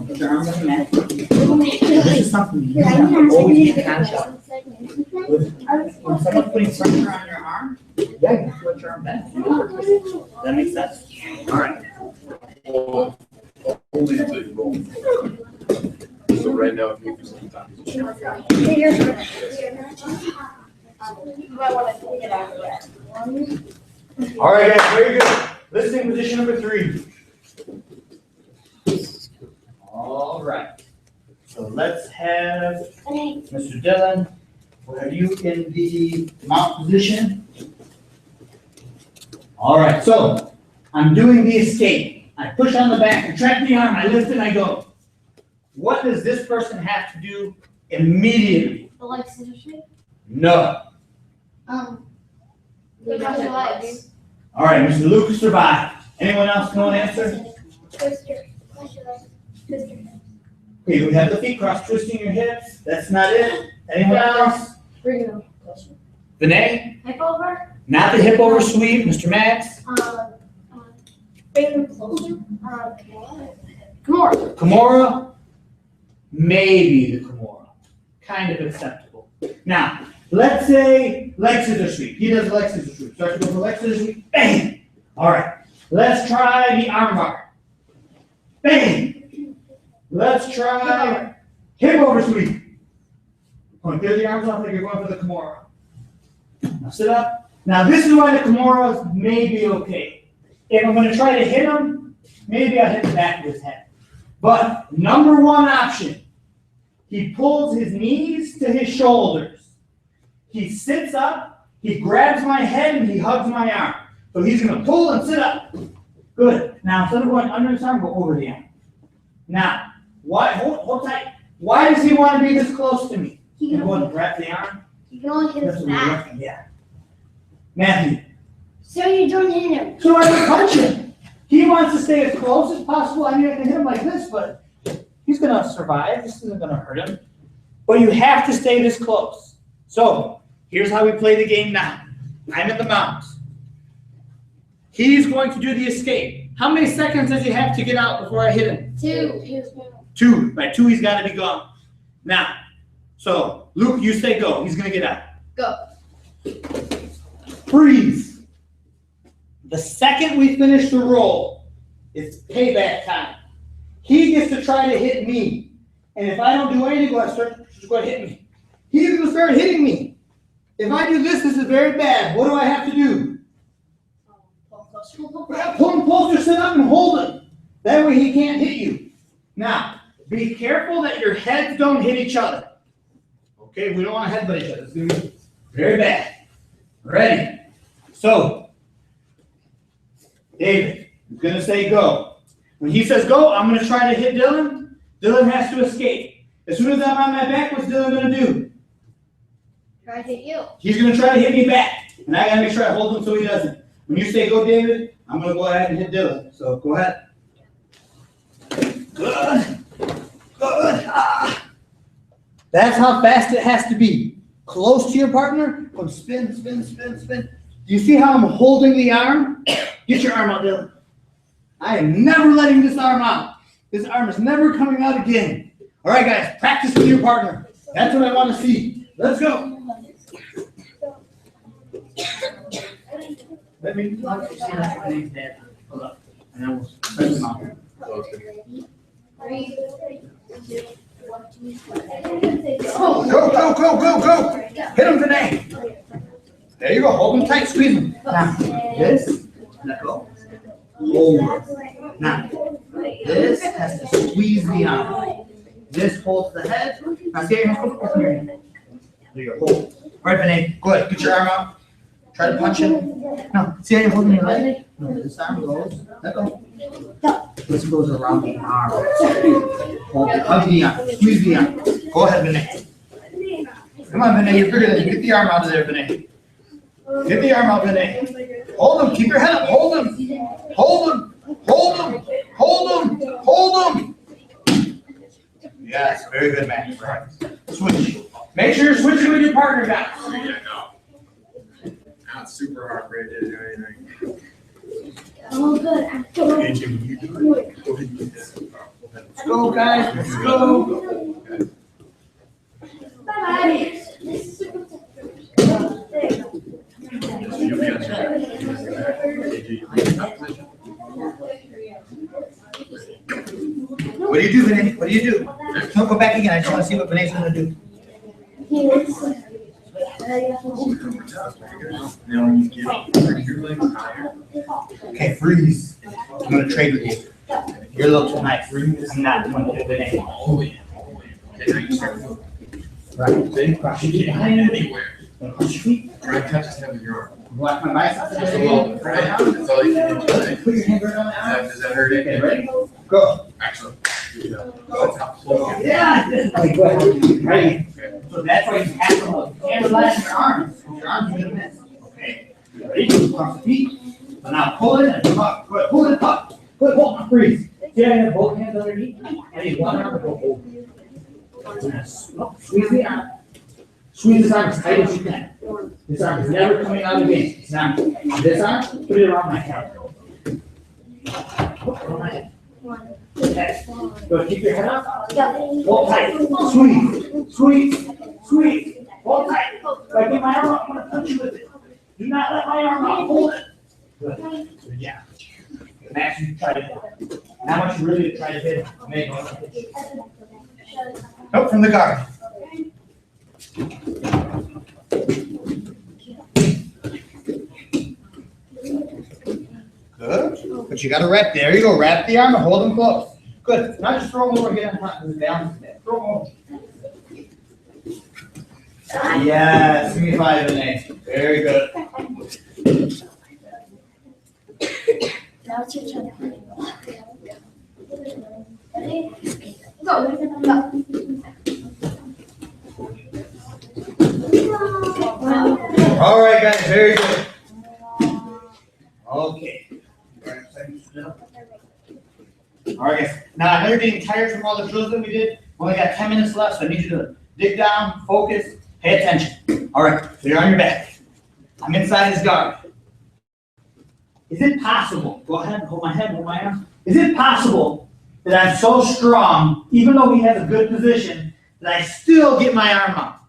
Put your arm on the mat. This is something you have to always be conscious of. When someone's putting pressure on your arm, yeah, you put your arm bent. Does that make sense? All right. Only until you roll. So right now, if you can sometimes. All right, guys, very good. Listening position number 3. All right. So let's have Mr. Dillon, are you in the mount position? All right, so I'm doing the escape. I push on the back, I track the arm, I lift and I go. What does this person have to do immediately? The legs scissors shape? No. Lift up your legs. All right, Mr. Lucas survived. Anyone else know an answer? Twister. Twister. Okay, we have the feet crossed, twisting your hips. That's not it. Anyone else? Bring them closer. Vinay? Hip over. Not the hip over sweep, Mr. Max. Bring them closer. Kimura. Kimura? Maybe the Kimura. Kind of acceptable. Now, let's say leg scissor sweep. He does leg scissor sweep. Start to go for leg scissor sweep. Bang! All right. Let's try the arm bar. Bang! Let's try hip over sweep. Going to clear the arms off like you're going for the Kimura. Now sit up. Now this is why the Kimura may be okay. If I'm going to try to hit him, maybe I'll hit the back of his head. But number one option, he pulls his knees to his shoulders. He sits up, he grabs my head, and he hugs my arm. So he's going to pull and sit up. Good. Now instead of going under his arm, go over the arm. Now, why? Hold tight. Why does he want to be this close to me? He You can go and grab the arm. only hit That's his what we're back. working. Yeah. Matthew. So you don't hit him. So I can punch him. He wants to stay as close as possible. I mean, I can hit him like this, but he's going to survive. This isn't going to hurt him. But you have to stay this close. So here's how we play the game now. I'm in the mount. He's going to do the escape. How many seconds does he have to get out before I hit him? 2. 2. By 2, he's got to be gone. Now, so Luke, you say go. He's going to get out. Go. Freeze. The second we finish the roll, it's payback time. He gets to try to hit me. And if I don't do anything, he's going to hit me. He's going to start hitting me. If I do this, this is very bad. What do I have to do? Pull him closer, sit up, and hold him. That way he can't hit you. Now, be careful that your heads don't hit each other. Okay, we don't want to headbutt each other. It's going to be very bad. Ready? So, David is going to say go. When he says go, I'm going to try to hit Dylan. Dylan has to escape. As soon as I'm on my back, what's Dylan going to do? Try to hit you. He's going to try to hit me back. And I got to make sure I hold him so he doesn't. When you say go, David, I'm going to go ahead and hit Dylan. So go ahead. Good. Good. Ah. That's how fast it has to be. Close to your partner. Go spin, spin, spin, spin. Do you see how I'm holding the arm? Get your arm out, Dylan. I am never letting this arm out. This arm is never coming out again. All right, guys, practice with your partner. That's what I want to see. Let's go. Let me stand up for Bene's dad. Hold up. And then we'll spread them out. Go. Hit him, Bene. There you go. Hold him tight. Squeeze him. Now, this. Let go. Over. Now, this has to squeeze the arm. This holds the head. Now, see your hands. Open your hand. There you go. Hold. All right, Bene. Go ahead. Get your arm out. Try to punch him. No. See how you're holding your leg? No. This arm goes. Let go. This goes around the arm. Hold it. Hug the arm. Squeeze the arm. Go ahead, Bene. Come on, Bene. You're bigger than you. Get the arm out of there, Bene. Get the arm out, Bene. Hold him. Keep your head up. Hold him. Hold him. Hold him. Hold him. Hold him. Yes, very good, man. Right. Switch. Make sure you're switching with your partner, guys. Yeah, no. Not super hard for it to do anything. Oh, good. I'm Okay, Jimmy, you do it. Go ahead and do this. Let's go, guys. Let's go. Bye-bye. You'll be on track. What do you do, Bene? What do you do? Don't go back again. I just want to see what Bene's going to do. Now you get your legs higher. Okay, freeze. I'm going to trade with you. You're a little too nice. I'm not. I'm going to do Bene. Oh, yeah. Okay, now you start moving. Right. See? Cross your feet behind you. Anywhere. Cross your feet. Try to touch his head with your arm. Watch my biceps. Just a little bit, right? That's all you can do today. Put your hand right on the arm. Does that hurt Okay, it? ready? Go. Excellent. That's how slow. Yeah. Okay, go ahead. Ready? Okay. So that's why you have to hold. You can't rely on your arms. Your arms are going to miss. Okay. Ready? Cross the feet. So now pull it and come up. Good. Pull it up. Good. Hold on. Freeze. See, I have both hands underneath. I need one arm to go over. Squeeze the arm. Squeeze this arm as tight as you can. This arm is never coming out of the game. It's not. This arm, put it around my head. Around my head. Okay. Go keep your head up. Hold tight. Squeeze. Hold tight. If I get my arm up, I'm going to punch you with it. Do not let my arm out. Hold it. Good. Yeah. Max, you try to hit it. And I want you really to try to hit it. Make it. Nope, from the guard. Good. But you got to wrap. There you go. Wrap the arm and hold them close. Good. Now just throw them over again on top of the down. Throw them over. Yes. Give me 5 and 8. Very good. Now it's your turn. Ready? Go. All right, guys. Very good. Okay. All right, guys. Now I know you're getting tired from all the drills that we did. We only got 10 minutes left, so I need you to dig down, focus, pay attention. All right. So you're on your back. I'm inside his guard. Is it possible? Go ahead. Hold my head. Hold my arm. Is it possible that I'm so strong, even though he has a good position, that I still get my arm out?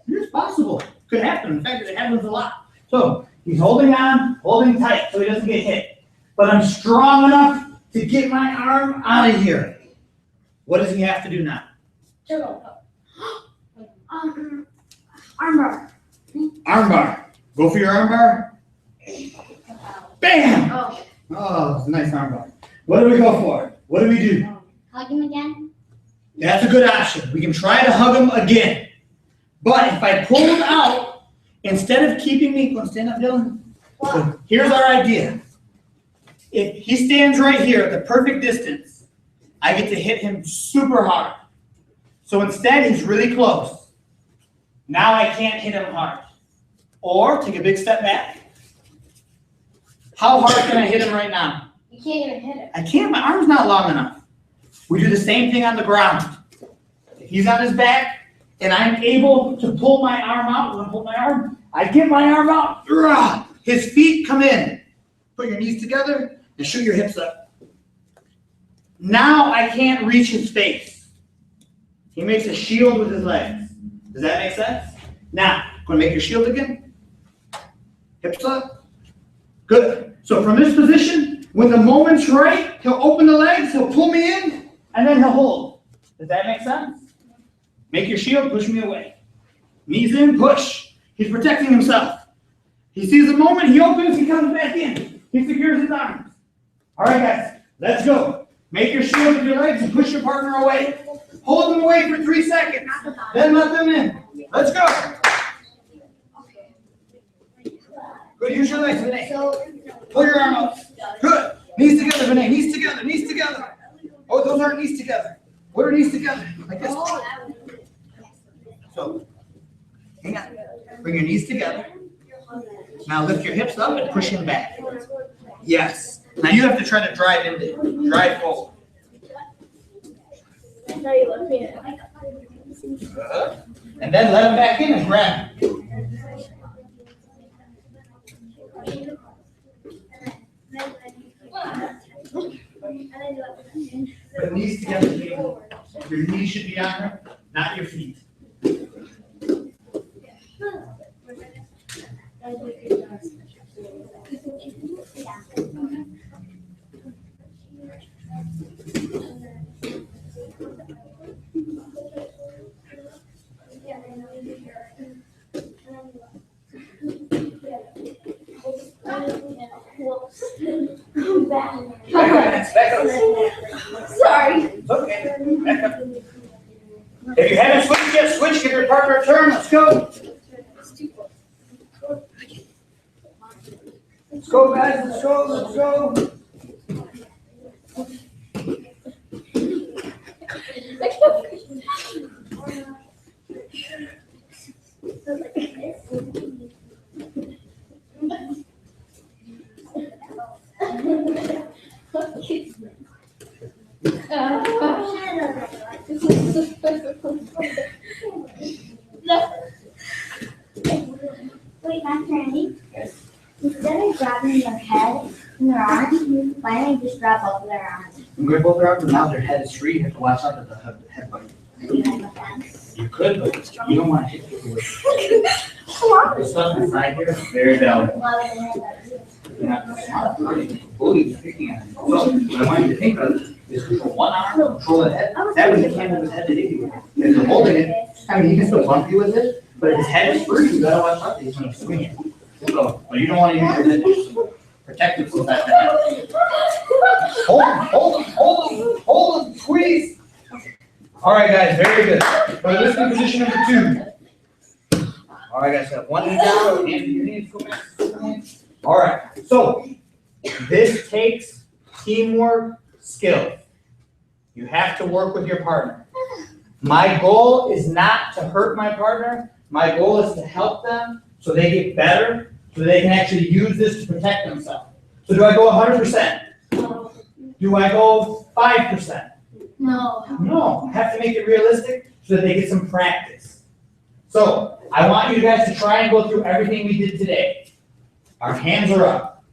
It's possible. Could happen. In fact, it happens a lot. So he's holding on, holding tight so he doesn't get hit. But I'm strong enough to get my arm out of here. What does he have to do now? Arbor. Arm bar. Go for your arm bar. Bam! Oh. Oh, it's a nice arm bar. What do we go for? What do we do? Hug him again. That's a good option. We can try to hug him again. But if I pull him out, instead of keeping me, go stand up, Dylan. So here's our idea. If he stands right here at the perfect distance, I get to hit him super hard. So instead, he's really close. Now I can't hit him hard. Or take a big step back. How hard can I hit him right now? You can't even hit it. I can't, my arm's not long enough. We do the same thing on the ground. If he's on his back and I'm able to pull my arm out, when I pull my arm, I get my arm out. His feet come in. Put your knees together and shoot your hips up. Now I can't reach his face. He makes a shield with his legs. Does that make sense? Now, going to make your shield again. Hips up. Good. So from this position, when the moment's right, he'll open the legs, he'll pull me in, and then he'll hold. Does that make sense? Make your shield, push me away. Knees in, push. He's protecting himself. He sees the moment, he opens, he comes back in. He secures his arms. All right, guys, let's go. Make your shield with your legs and push your partner away. Hold them away for 3 seconds. Then let them in. Let's go. Good, use your legs, Vinay. Pull your arm up. Good. Knees together, Vinay. Knees together, knees together. Oh, those aren't knees together. What are knees together? Like this. So, hang on. Bring your knees together. Now lift your hips up and push him back. Yes. Now you have to try to drive into it. Drive forward. Now you look me in. And then let him back in and grab him. The knees together. Your knees should be on her, not your feet. Back up. Sorry. It's okay. Back up. If you haven't switched yet, switch. Give your partner a turn. Let's go. Let's go, guys. Let's go. Let's go. Wait, Master Andy. Instead of grabbing their head and their arms, why don't you just grab both of their arms? I'm going to both their arms, and now their head is free. You have to watch out that the head bite. You could, but you don't want to hit people with the stuff inside here. Very valuable. Bullies picking at him. So what I want you to think of is control one arm, control the head. That way he can't move his head to hit you with it. If you're holding it, I mean, he can still bump you with it, but if his head is free, you gotta watch out that he's gonna swing it. So, but you don't want to use your head to protect yourself at that. Hold him, squeeze. All right, guys, very good. So this is position number 2. All right, guys, got one knee down, and your knees go back. All right, so this takes teamwork skills. You have to work with your partner. My goal is not to hurt my partner. My goal is to help them so they get better, so they can actually use this to protect themselves. So do I go 100%? No. Do I go 5%? No. No, I have to make it realistic so that they get some practice. So I want you guys to try and go through everything we did today. Our hands are up.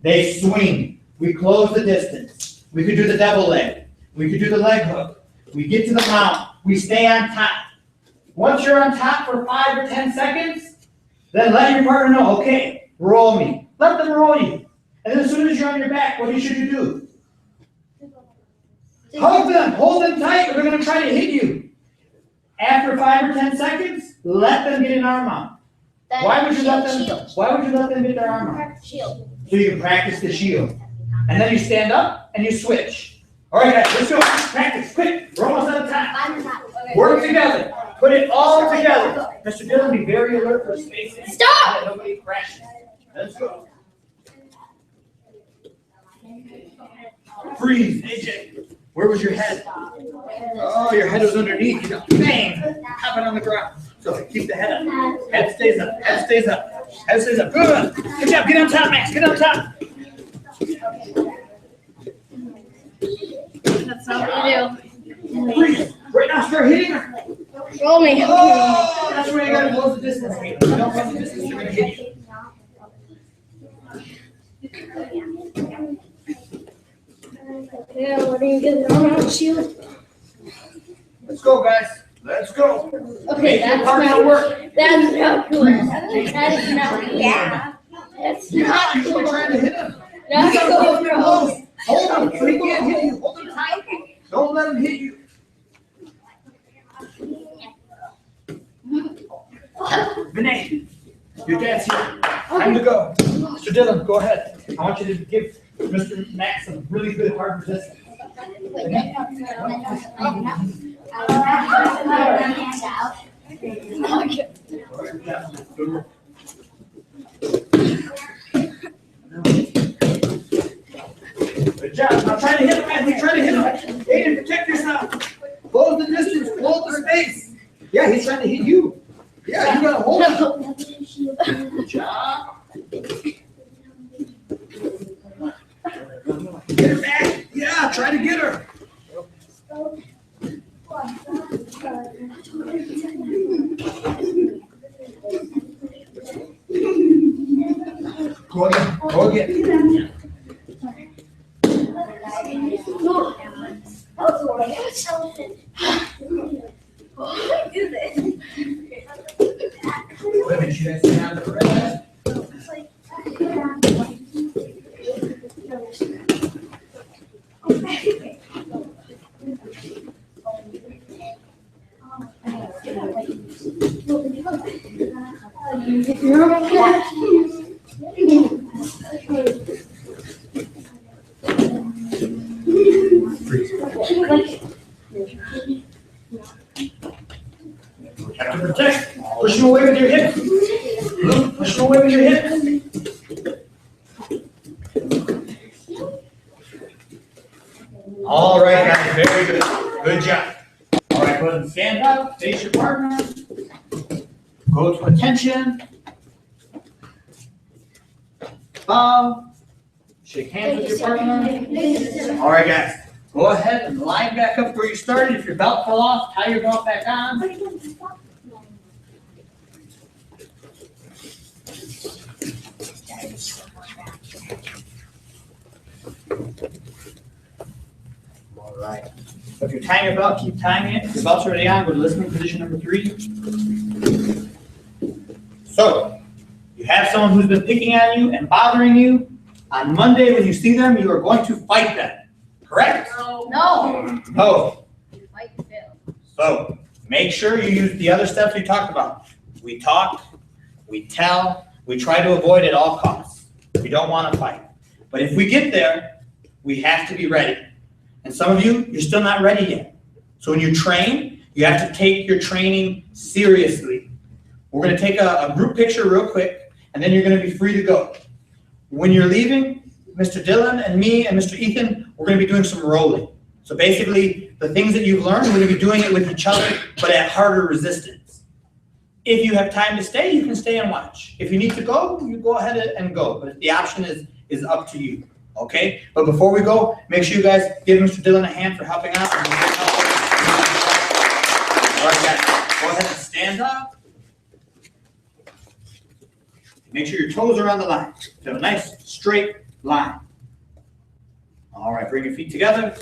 They swing. We close the distance. We could do the double leg. We could do the leg hook. We get to the mount. We stay on top. Once you're on top for 5 or 10 seconds, then let your partner know, okay, roll me. Let them roll you. And then as soon as you're on your back, what should you do? Hug them, hold them tight, or they're going to try to hit you. After 5 or 10 seconds, let them get an arm out. Why would you let them get their arm out? Shield. So you can practice the shield. And then you stand up and you switch. All right, guys, let's go. Practice, quick. We're almost out of time. Work together. Put it all together. Mr. Dillon, be very alert for spacing. Stop! So that nobody crashes. Let's go. Freeze, AJ. Where was your head? Oh, your head was underneath. You got bang. Hop it on the ground. So keep the head up. Head stays up. Head stays up. Head stays up. Good. Good job. Get on top, Max. Get on top. That's not what you Freeze. Right now, start hitting her. do. Roll me. Oh, that's where you gotta close the distance. If you don't close the distance, they're gonna hit you. Yeah, what are you getting on shield? Let's go, guys. Let's go. Okay, Make your that's partner not work. That's not cool. That is not. Yeah. That's You're not not cool. trying to hit him. Not You gotta hold cool, him bro. close. Hold him so he can't hit you. Hold him tight. Don't let him hit you. Vinay, your dad's here. Time to go. Mr. Dillon, go ahead. I want you to give Mr. Max some really good hard resistance. Good job. Now try to hit him, Matthew. Try to hit him. Aiden, protect yourself. Close the distance. Close the space. Yeah, he's trying to hit you. Yeah, you gotta hold him. Good job. Get her back. Yeah, try to get her. Go again. Go again. Wait a minute, you guys sit down to the red. Have to protect. Push him away with your hip. Luke, push him away with your hip. All right, guys, very good. Good job. All right, go ahead and stand up, face your partner. Go to attention. Bow. Shake hands with your partner. All right, guys. Go ahead and line back up where you started. If your belt fell off, tie your belt back on. All right. So if you're tying your belt, keep tying it. If your belt's already on, go to listening position number 3. So, you have someone who's been picking on you and bothering you. On Monday, when you see them, you are going to fight them. Correct? No. No. Fight fail. So, make sure you use the other steps we talked about. We talk, we tell, we try to avoid at all costs. We don't want to fight. But if we get there, we have to be ready. And some of you, you're still not ready yet. So when you train, you have to take your training seriously. We're going to take a group picture real quick, and then you're going to be free to go. When you're leaving, Mr. Dillon and me and Mr. Ethan, we're going to be doing some rolling. So basically, the things that you've learned, we're going to be doing it with each other, but at harder resistance. If you have time to stay, you can stay and watch. If you need to go, you go ahead and go. But the option is up to you. Okay? But before we go, make sure you guys give Mr. Dillon a hand for helping out. All right, guys. Go ahead and stand up. Make sure your toes are on the line. So a nice straight line. All right, bring your feet together.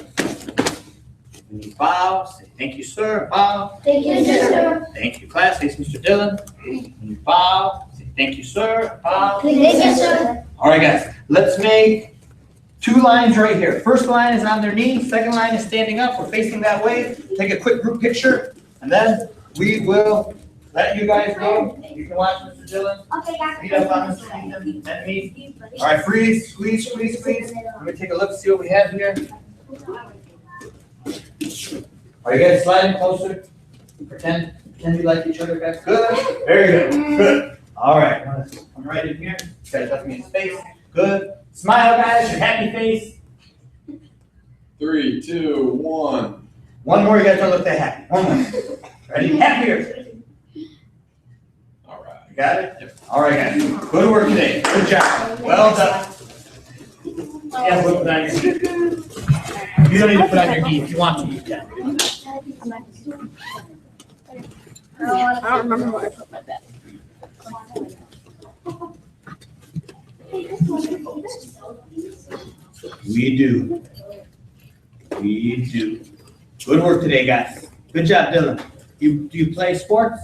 And you bow. Say thank you, sir. Bow. Thank you, sir. Thank you, class. Face Mr. Dillon. And you bow. Say thank you, sir. Bow. Thank you, sir. All right, guys. Let's make 2 lines right here. First line is on their knees. Second line is standing up. We're facing that way. Take a quick group picture, and then we will let you guys go. You can watch Mr. Dillon. Okay, guys. Feet up on Mr. Ethan and me. All right, freeze, squeeze, squeeze, squeeze. Let me take a look, see what we have here. Are you guys sliding closer? Pretend you like each other, guys. Good. Very good. Good. All right. I'm right in here. You guys left me in space. Good. Smile, guys. Your happy face. 3, 2, 1. One more. You guys don't look that happy. One more. Ready? Happier. All right. You got it? Yep. All right, guys. Good work today. Good job. Well done. Yeah, put on your feet. You don't need to put on your knee. If you want to, you can. I don't remember where I put my bet. We do. We do. Good work today, guys. Good job, Dylan. Do you play sports?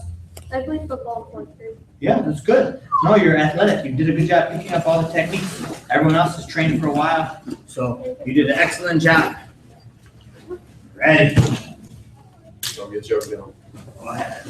I play football for 3. Yeah, that's good. No, you're athletic. You did a good job picking up all the techniques. Everyone else has trained for a while, so you did an excellent job. Ready? Don't get choked down. Go ahead.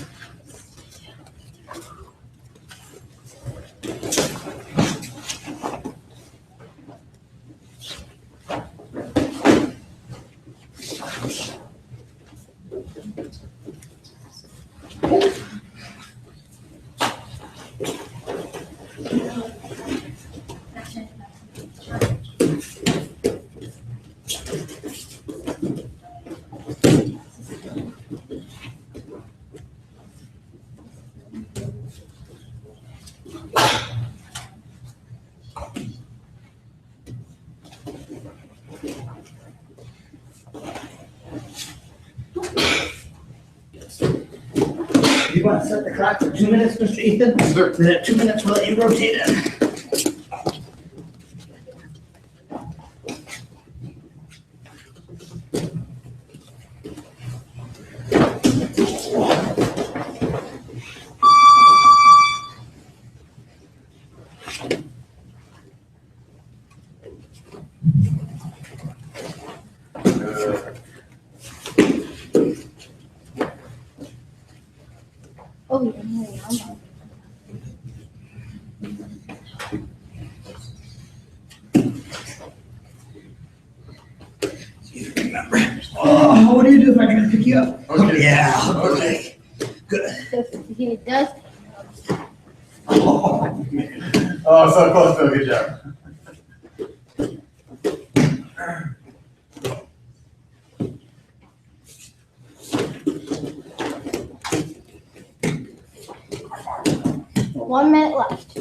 You want to set the clock for 2 minutes, Mr. Ethan? Sir. Then at 2 minutes, we'll let you rotate in. Oh, yeah. Remember. Oh, what do you do if I try to pick you up? Okay. Yeah, okay. Good. He does. Oh, man. Oh, so close, Phil. Good job. One minute left.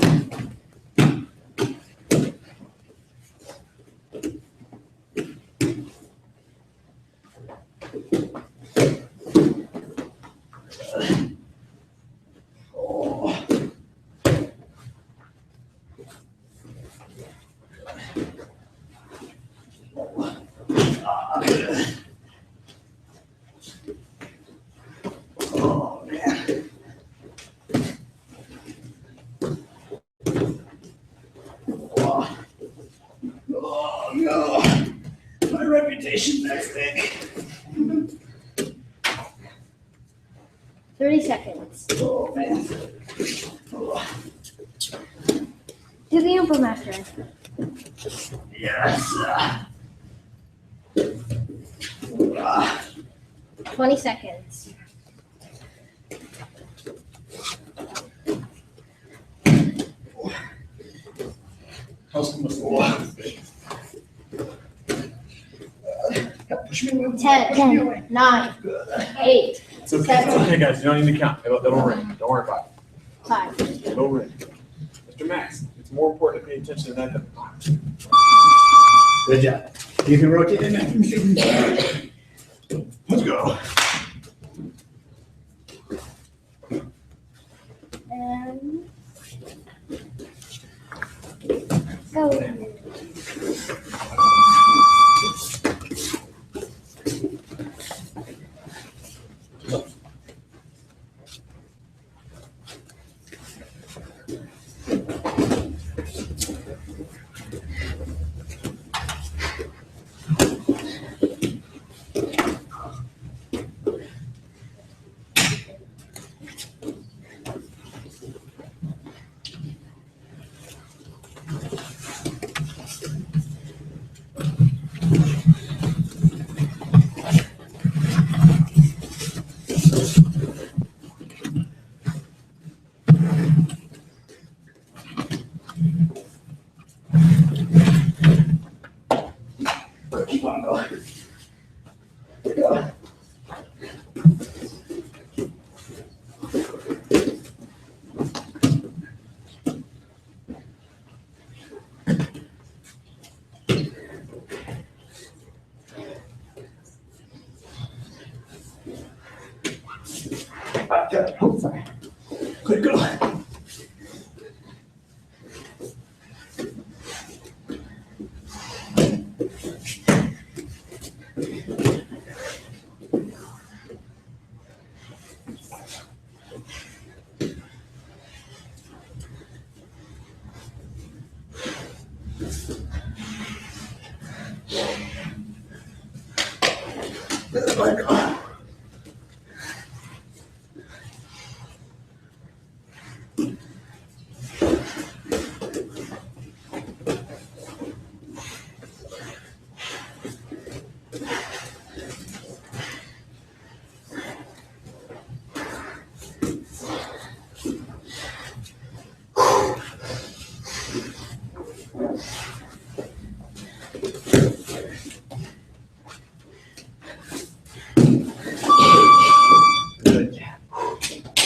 Oh, man. Oh, no. My reputation's at stake. 30 seconds. Oh, man. Oh, Do the Arbor master. yes. 20 seconds. Push me away. 10, 9, 8, It's okay. It's okay, guys. You don't need to count. It'll ring. Don't worry about 5. it. It'll ring. Mr. Max, it's more important to pay attention to that than the clock. Good job. You can rotate in after me. Let's go. And go.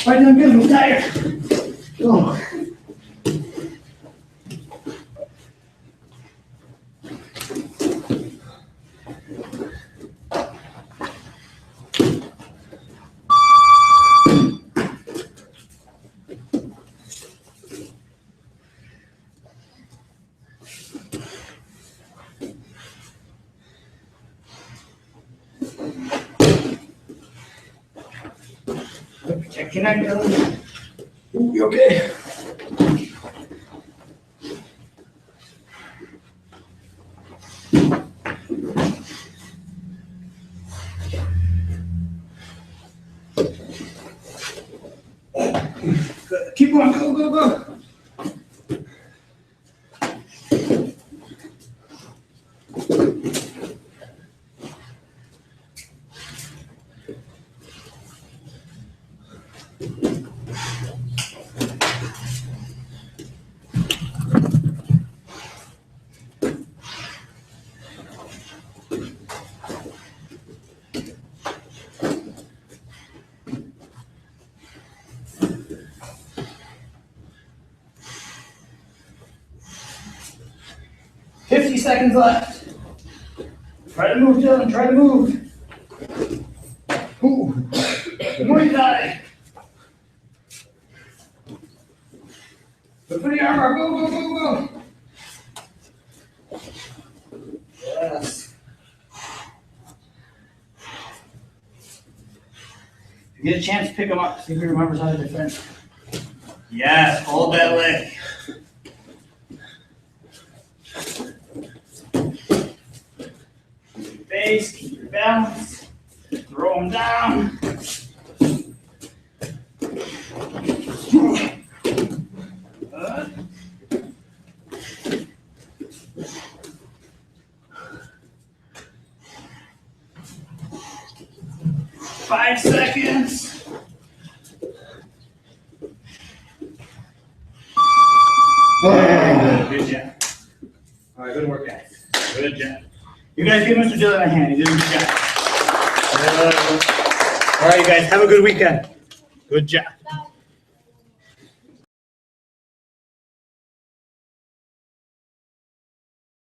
All right, I'm good. I'm tired. Oh. Protect your neck, Dylan. Ooh, you okay? Good. Keep going, go, go, go. $50 seconds left. Try to move, Dylan. Try to move. Ooh. Muay Thai. Look for the armor. Go, go, go, go. Yes. If you get a chance, pick him up. See if he remembers how to defend. Yes, hold that leg. Base, keep your balance. Throw him down. Good. 5 seconds. Good job. All right, good work, guys. Good job. You guys give Mr. Dillon a hand. He did a good job. All right, you guys, have a good weekend. Good job.